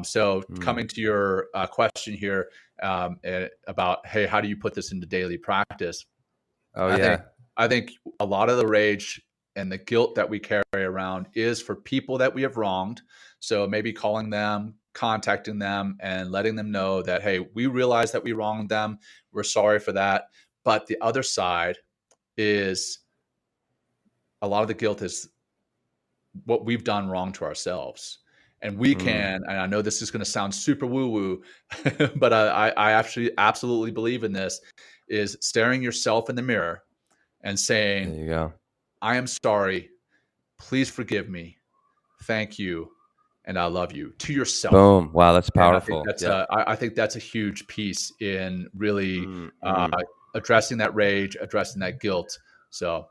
So coming to your question here about, hey, how do you put this into daily practice? I think a lot of the rage and the guilt that we carry around is for people that we have wronged. So maybe calling them, contacting them, and letting them know that, hey, we realize that we wronged them. We're sorry for that. But the other side is, a lot of the guilt is what we've done wrong to ourselves. And we can, and I know this is going to sound super woo-woo, but I actually absolutely believe in this, is staring yourself in the mirror and saying, there you go. I am sorry. Please forgive me. Thank you. And I love you, to yourself. Boom. Wow. That's powerful. I think that's a huge piece in really addressing that rage, addressing that guilt. So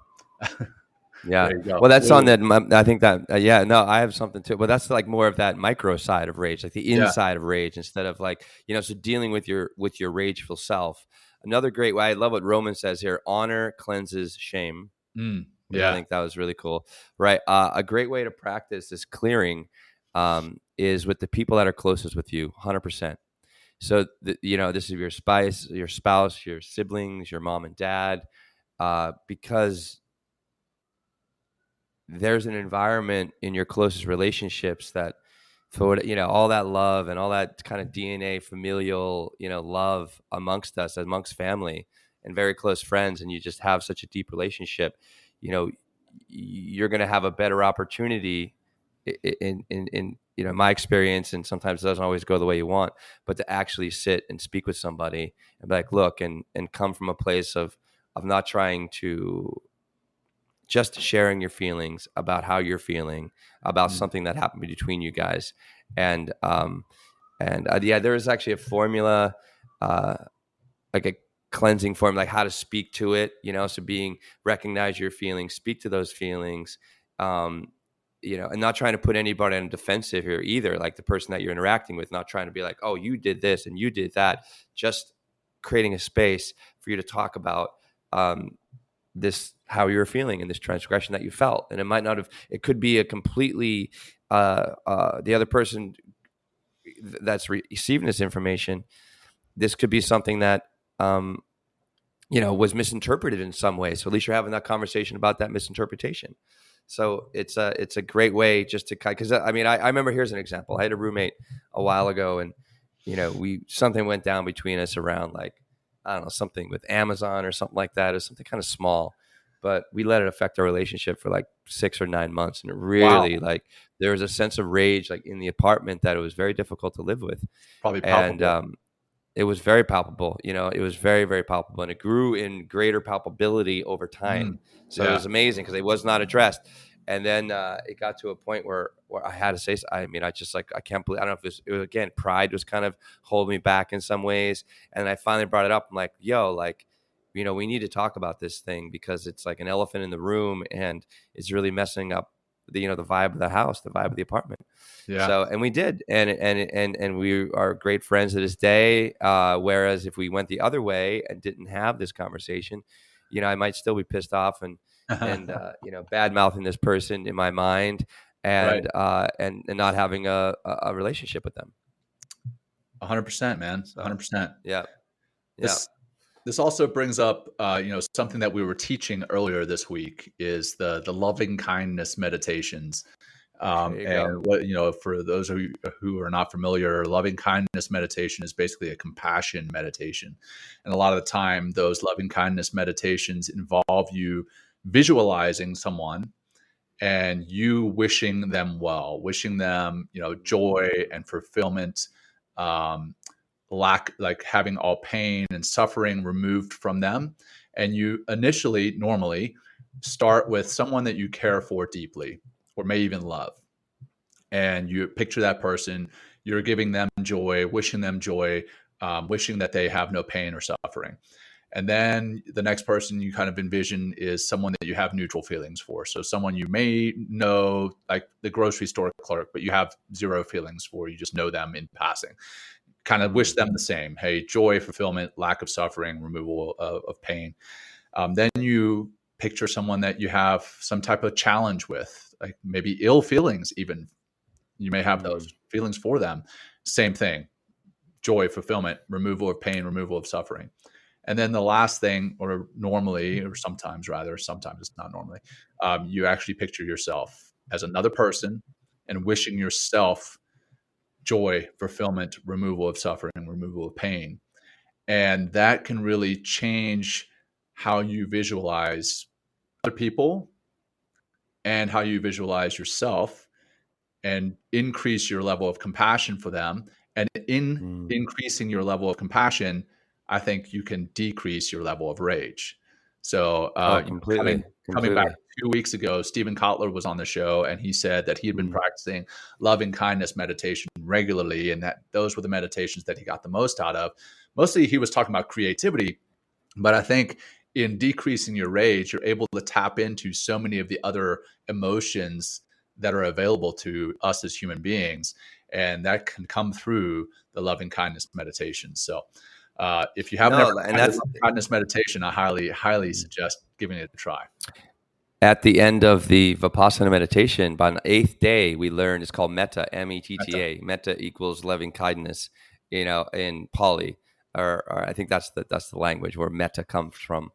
yeah. there you go. Well, that's on that. I think that, no, I have something too, but that's like more of that micro side of rage, like the inside of rage, instead of like, so dealing with your rageful self. Another great way, I love what Roman says here: honor cleanses shame. I think that was really cool. Right. A great way to practice this clearing is with the people that are closest with you, 100%. So, this is your spouse, your siblings, your mom and dad, because there's an environment in your closest relationships that for all that love and all that kind of DNA familial, love amongst us, amongst family and very close friends, and you just have such a deep relationship, you're going to have a better opportunity in my experience, and sometimes it doesn't always go the way you want, but to actually sit and speak with somebody and be like, look, and come from a place of not trying to just sharing your feelings about how you're feeling about something that happened between you guys. And there is actually a formula, like a cleansing form, like how to speak to it, so recognize your feelings, speak to those feelings, and not trying to put anybody on defensive here either, like the person that you're interacting with, not trying to be like, oh, you did this and you did that, just creating a space for you to talk about this, how you're feeling and this transgression that you felt. And it could be a completely, the other person that's receiving this information, this could be something that, was misinterpreted in some way. So at least you're having that conversation about that misinterpretation. So it's a great way just to, because I remember, here's an example. I had a roommate a while ago, and something went down between us around, like, I don't know, something with Amazon or something like that, or something kind of small, but we let it affect our relationship for like 6 or 9 months. And it really, like, there was a sense of rage, like, in the apartment, that it was very difficult to live with. Probably palpable. And it was very palpable, it was very, very palpable, and it grew in greater palpability over time. So it was amazing because it was not addressed. And then it got to a point where I had to say, I can't believe, I don't know if it was again, pride was kind of holding me back in some ways. And I finally brought it up. I'm like, yo, like, we need to talk about this thing, because it's like an elephant in the room, and it's really messing up the vibe of the house, the vibe of the apartment. Yeah. So, and we did, and we are great friends to this day. Whereas if we went the other way and didn't have this conversation, I might still be pissed off and bad mouthing this person in my mind, and and not having a relationship with them. 100%, man. 100%. Yeah. This also brings up, something that we were teaching earlier this week is the loving kindness meditations. And what, for those of you who are not familiar, loving kindness meditation is basically a compassion meditation. And a lot of the time, those loving kindness meditations involve you visualizing someone and you wishing them well, wishing them, joy and fulfillment, like having all pain and suffering removed from them. And you initially, normally, start with someone that you care for deeply, or may even love. And you picture that person, you're giving them joy, wishing that they have no pain or suffering. And then the next person you kind of envision is someone that you have neutral feelings for. So someone you may know, like the grocery store clerk, but you have zero feelings for, you just know them in passing. Kind of wish them the same. Hey, joy, fulfillment, lack of suffering, removal of pain. Then you picture someone that you have some type of challenge with, like maybe ill feelings even. You may have those feelings for them. Same thing. Joy, fulfillment, removal of pain, removal of suffering. And then the last thing, or normally, or sometimes it's not normally, you actually picture yourself as another person and wishing yourself joy, fulfillment, removal of suffering, removal of pain. And that can really change how you visualize other people and how you visualize yourself, and increase your level of compassion for them. And in increasing your level of compassion, I think you can decrease your level of rage. So completely. Coming back 2 weeks ago, Stephen Kotler was on the show, and he said that he had been practicing loving kindness meditation regularly, and that those were the meditations that he got the most out of. Mostly he was talking about creativity, but I think in decreasing your rage, you're able to tap into so many of the other emotions that are available to us as human beings, and that can come through the loving kindness meditation. So if you haven't ever tried loving kindness meditation, I highly suggest giving it a try. At the end of the Vipassana meditation, by the 8th day, we learned, it's called Metta, Metta. Metta equals loving kindness, in Pali, or I think that's the language where Metta comes from.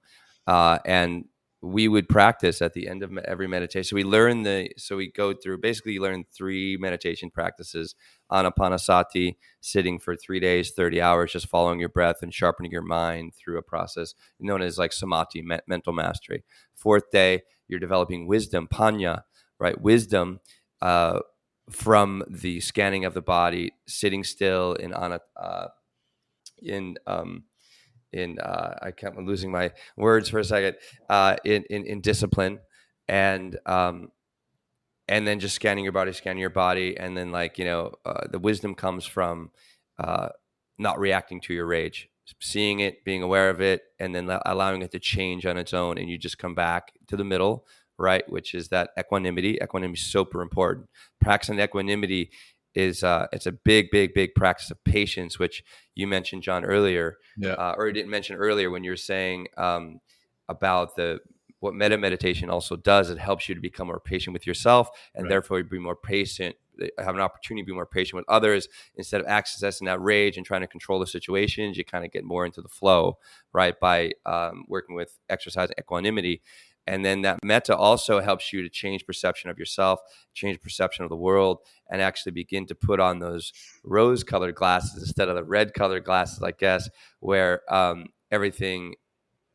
And we would practice at the end of every meditation. We go through, basically you learn 3 meditation practices: Anapanasati, sitting for 3 days, 30 hours, just following your breath and sharpening your mind through a process known as like samadhi, mental mastery. 4th day, you're developing wisdom, panya, right? Wisdom, from the scanning of the body, sitting still in I'm losing my words for a second, in discipline, and then just scanning your body, and then the wisdom comes from not reacting to your rage, seeing it, being aware of it, and then allowing it to change on its own, and you just come back to the middle, right, which is that equanimity. Equanimity is super important. Practicing equanimity is it's a big practice of patience, which you mentioned, John, earlier, or you didn't mention earlier when you were saying about what metta meditation also does. It helps you to become more patient with yourself, and therefore be more patient, have an opportunity to be more patient with others. Instead of accessing that rage and trying to control the situations, you kind of get more into the flow, right, by working with exercise equanimity. And then that metta also helps you to change perception of yourself, change perception of the world, and actually begin to put on those rose-colored glasses instead of the red-colored glasses, I guess, where everything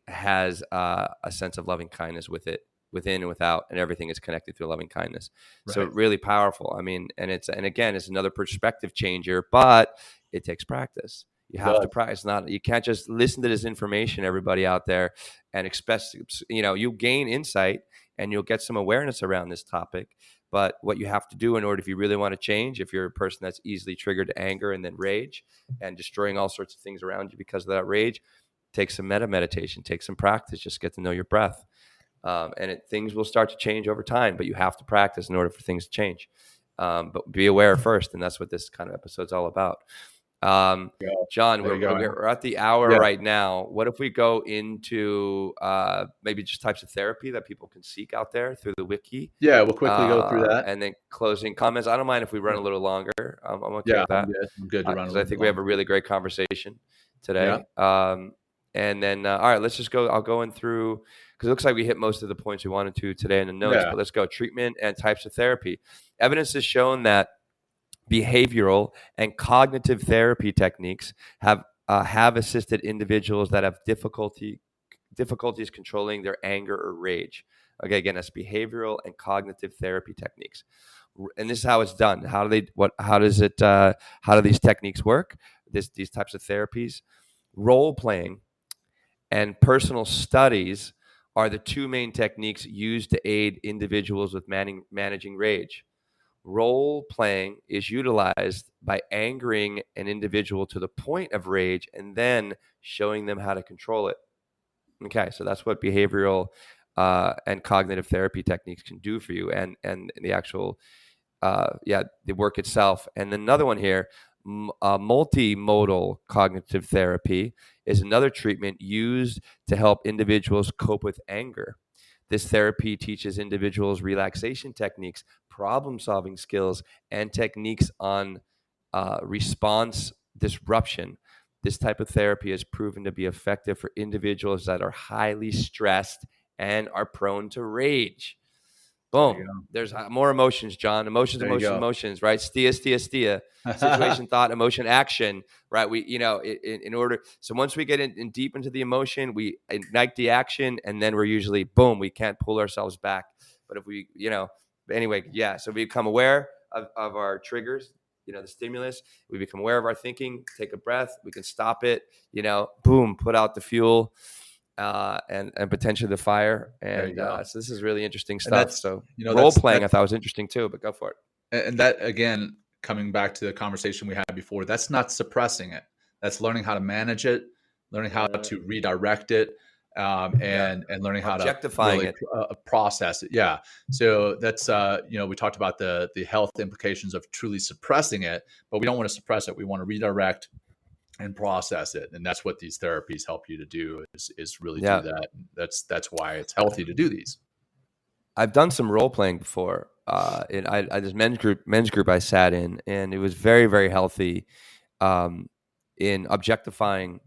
has a sense of loving kindness with it, within and without, and everything is connected through loving kindness. Right. So really powerful. I mean, and again, it's another perspective changer, but it takes practice. You have to practice. You can't just listen to this information, everybody out there, and expect, you'll gain insight and you'll get some awareness around this topic. But what you have to do in order, if you really want to change, if you're a person that's easily triggered to anger and then rage and destroying all sorts of things around you because of that rage, take some metta meditation, take some practice, just get to know your breath. Things will start to change over time, but you have to practice in order for things to change. But be aware first, and that's what this kind of episode's all about. John, we're at the hour right now. What if we go into maybe just types of therapy that people can seek out there through the wiki? Yeah, we'll quickly go through that. And then closing comments. I don't mind if we run a little longer. I'm okay with that. I'm good to run because I think we have a really great conversation today. And then, all right, let's just go. I'll go in through, because it looks like we hit most of the points we wanted to today in the notes, but let's go. Treatment and types of therapy. Evidence has shown that behavioral and cognitive therapy techniques have assisted individuals that have difficulties controlling their anger or rage. Okay, again, that's behavioral and cognitive therapy techniques. And this is how it's done. How do these techniques work? These types of therapies, role playing and personal studies are the 2 main techniques used to aid individuals with managing rage. Role playing is utilized by angering an individual to the point of rage and then showing them how to control it. Okay, so that's what behavioral and cognitive therapy techniques can do for you, and the actual the work itself. And then another one here, multimodal cognitive therapy is another treatment used to help individuals cope with anger. This therapy teaches individuals relaxation techniques, problem-solving skills, and techniques on response disruption. This type of therapy has proven to be effective for individuals that are highly stressed and are prone to rage. Boom. There's more emotions, John. Emotions, right? Stia. Situation, thought, emotion, action, right? We, in order. So once we get in deep into the emotion, we ignite the action, and then we're usually, boom, we can't pull ourselves back. But if we, anyway, so we become aware of our triggers, the stimulus. We become aware of our thinking, take a breath. We can stop it, boom, put out the fuel. And potentially the fire, and so this is really interesting stuff. So role playing, I thought was interesting too, but go for it. And that, again, coming back to the conversation we had before, that's not suppressing it. That's learning how to manage it, learning how to redirect it, and learning how to really process it. Yeah. So that's we talked about the health implications of truly suppressing it, but we don't want to suppress it. We want to redirect and process it, and that's what these therapies help you to do, is really do that. That's why it's healthy to do these. I've done some role playing before. In this men's group I sat in, and it was very, very healthy in objectifying,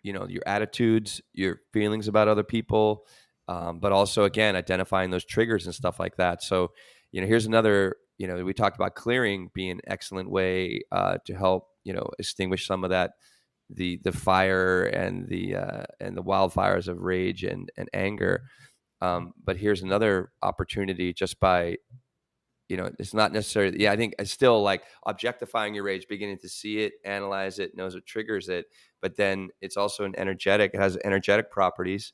your attitudes, your feelings about other people, but also, again, identifying those triggers and stuff like that. So, here's another, we talked about clearing being an excellent way to help, extinguish some of that, the fire and the wildfires of rage and anger. But here's another opportunity just by, it's not necessarily, I think it's still like objectifying your rage, beginning to see it, analyze it, knows what triggers it, but then it's also it has energetic properties.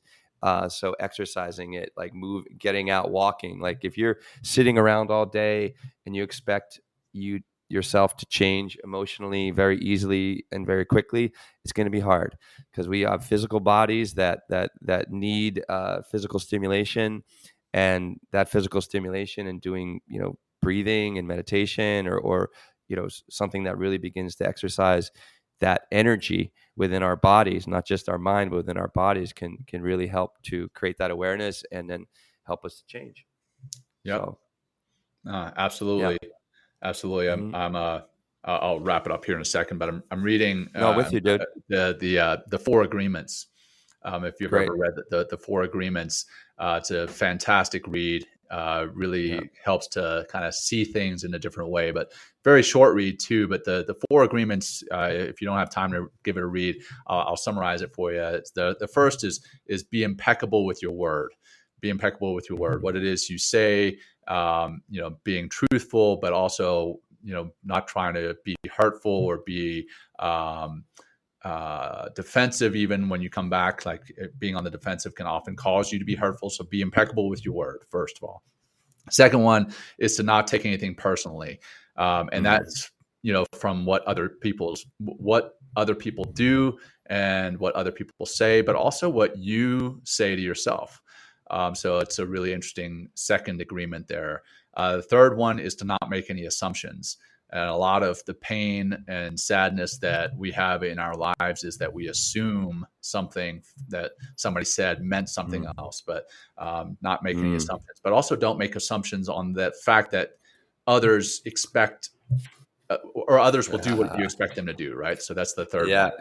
So exercising it, like getting out, walking, like if you're sitting around all day and you expect yourself to change emotionally very easily and very quickly, it's going to be hard because we have physical bodies that need physical stimulation, and that physical stimulation and doing, breathing and meditation or something that really begins to exercise that energy within our bodies, not just our mind, but within our bodies, can really help to create that awareness and then help us to change. Yep. So, absolutely. yeah. Absolutely. Mm-hmm. I'll wrap it up here in a second, but I'm reading No, with you, dude. the Four Agreements. If you've Great. ever read the Four Agreements, it's a fantastic read. Really helps to kind of see things in a different way, but very short read too. But the Four Agreements, if you don't have time to give it a read, I'll summarize it for you. It's the first is be impeccable with your word. Be impeccable with your word. What it is you say, being truthful, but also, not trying to be hurtful or be defensive. Even when you come back, like being on the defensive can often cause you to be hurtful. So be impeccable with your word, first of all. Second one is to not take anything personally. And that's, from what other people do and what other people say, but also what you say to yourself. So it's a really interesting second agreement there. The third one is to not make any assumptions. And a lot of the pain and sadness that we have in our lives is that we assume something that somebody said meant something else, but not make any assumptions. But also don't make assumptions on the fact that others expect or others will do what you expect them to do, right? So that's the third one. Yeah.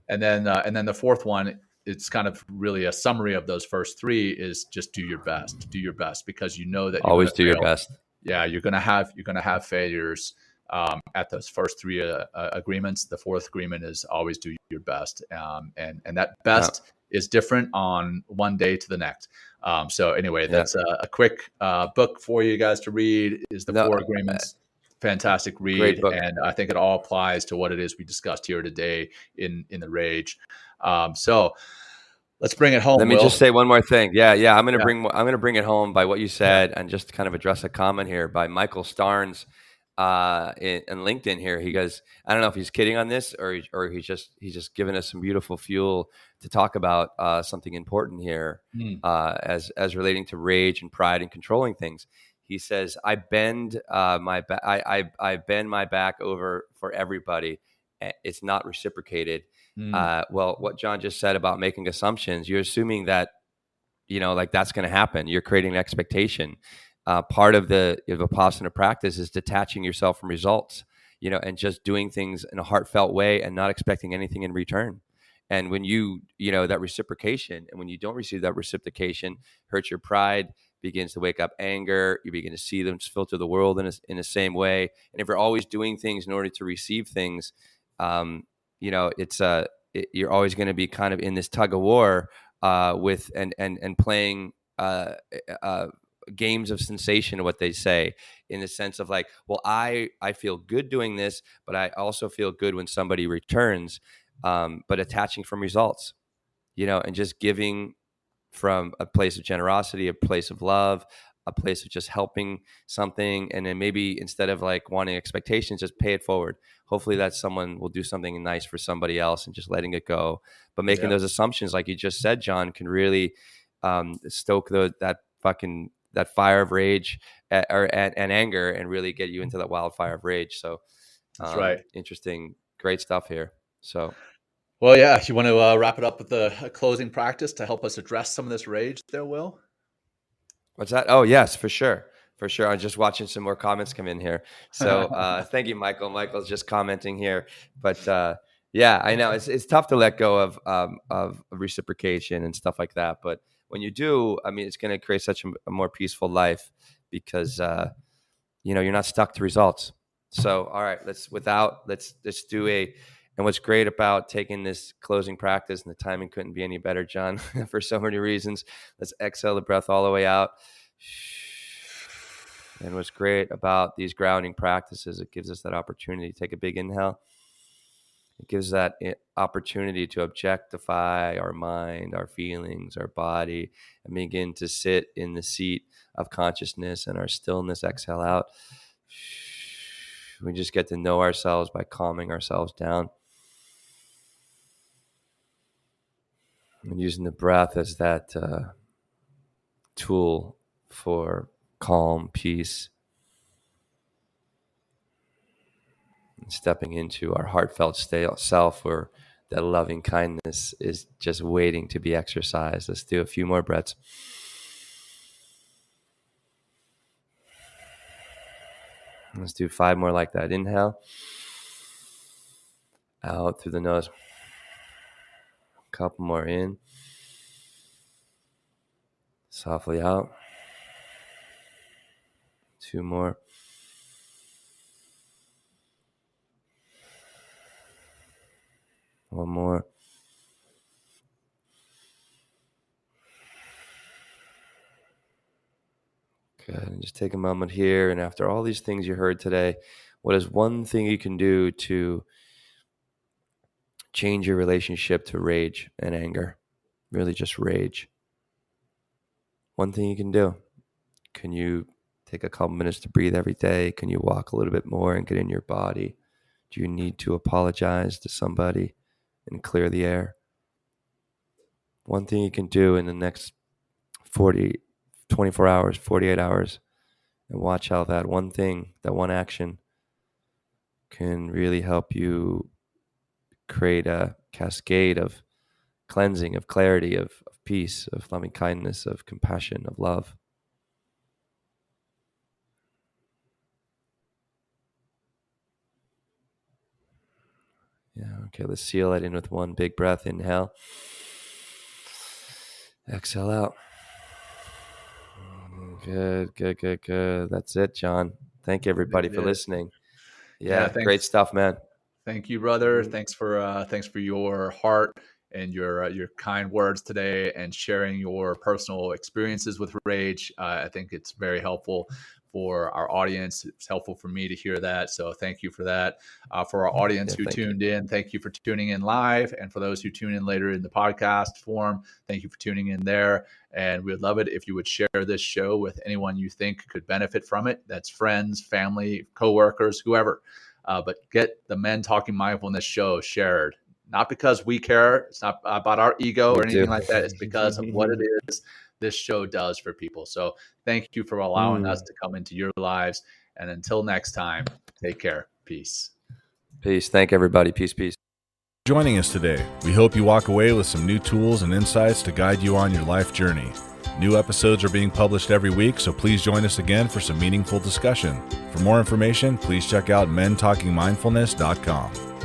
And then the fourth one, it's kind of really a summary of those first three, is just do your best. Do your best, because you know that always do your best. Yeah, you're gonna have failures at those first three agreements. The fourth agreement is always do your best, and that best is different on one day to the next. So anyway, that's a quick book for you guys to read. Is the Four Agreements. Fantastic read. Great book. And I think it all applies to what it is we discussed here today in the rage. So let's bring it home. Let me just say one more thing. I'm going to bring it home by what you said and just kind of address a comment here by Michael Starnes in LinkedIn here. He goes, I don't know if he's kidding on this or he's just giving us some beautiful fuel to talk about something important here as relating to rage and pride and controlling things. He says, I bend my back over for everybody. It's not reciprocated. Well, what Jon just said about making assumptions, you're assuming that, like that's going to happen. You're creating an expectation. Part of the Vipassana practice is detaching yourself from results, and just doing things in a heartfelt way and not expecting anything in return. And when that reciprocation, and when you don't receive that reciprocation, hurts your pride, begins to wake up anger. You begin to see them filter the world in the same way. And if you're always doing things in order to receive things, you're always going to be kind of in this tug of war with and playing games of sensation, what they say, in the sense of like, well, I feel good doing this, but I also feel good when somebody returns, but attaching from results, and just giving from a place of generosity, a place of love, a place of just helping something. And then maybe instead of like wanting expectations, just pay it forward. Hopefully that someone will do something nice for somebody else and just letting it go. But making those assumptions, like you just said, Jon, can really stoke that fire of rage and anger and really get you into that wildfire of rage. So that's right. Interesting. Great stuff here. So. Well, yeah. You want to wrap it up with a closing practice to help us address some of this rage there, Will? What's that? Oh, yes, for sure. For sure. I'm just watching some more comments come in here. So thank you, Michael. Michael's just commenting here. But Yeah, I know. It's tough to let go of reciprocation and stuff like that. But when you do, I mean, it's going to create such a more peaceful life because you're not stuck to results. So, all right, let's do a. And what's great about taking this closing practice, and the timing couldn't be any better, John, for so many reasons. Let's exhale the breath all the way out. And what's great about these grounding practices, it gives us that opportunity to take a big inhale. It gives that opportunity to objectify our mind, our feelings, our body, and begin to sit in the seat of consciousness and our stillness. Exhale out. We just get to know ourselves by calming ourselves down and using the breath as that tool for calm, peace, and stepping into our heartfelt self where that loving kindness is just waiting to be exercised. Let's do a few more breaths. Let's do 5 more like that. Inhale. Out through the nose. A couple more in. Softly out. 2 more. One more. Good. And just take a moment here. And after all these things you heard today, what is one thing you can do to change your relationship to rage and anger? Really just rage. One thing you can do. Can you take a couple minutes to breathe every day? Can you walk a little bit more and get in your body? Do you need to apologize to somebody and clear the air? One thing you can do in the next 24 hours, 48 hours, and watch how that one thing, that one action can really help you create a cascade of cleansing, of clarity, of peace, of loving kindness, of compassion, of love. Yeah, okay, let's seal it in with one big breath. Inhale. Exhale out. Good. That's it, John. Thank you, everybody, for listening. Yeah, great stuff, man. Thank you, brother. Thanks for your heart and your kind words today and sharing your personal experiences with rage. I think it's very helpful for our audience. It's helpful for me to hear that. So thank you for that. For our audience who tuned in, thank you for tuning in live. And for those who tune in later in the podcast form, thank you for tuning in there. And we'd love it if you would share this show with anyone you think could benefit from it. That's friends, family, coworkers, whoever. But get the Men Talking Mindfulness show shared. Not because we care. It's not about our ego or anything like that. It's because of what it is this show does for people. So thank you for allowing us to come into your lives. And until next time, take care. Peace. Peace. Thank everybody. Peace. Joining us today. We hope you walk away with some new tools and insights to guide you on your life journey. New episodes are being published every week, so please join us again for some meaningful discussion. For more information, please check out mentalkingmindfulness.com.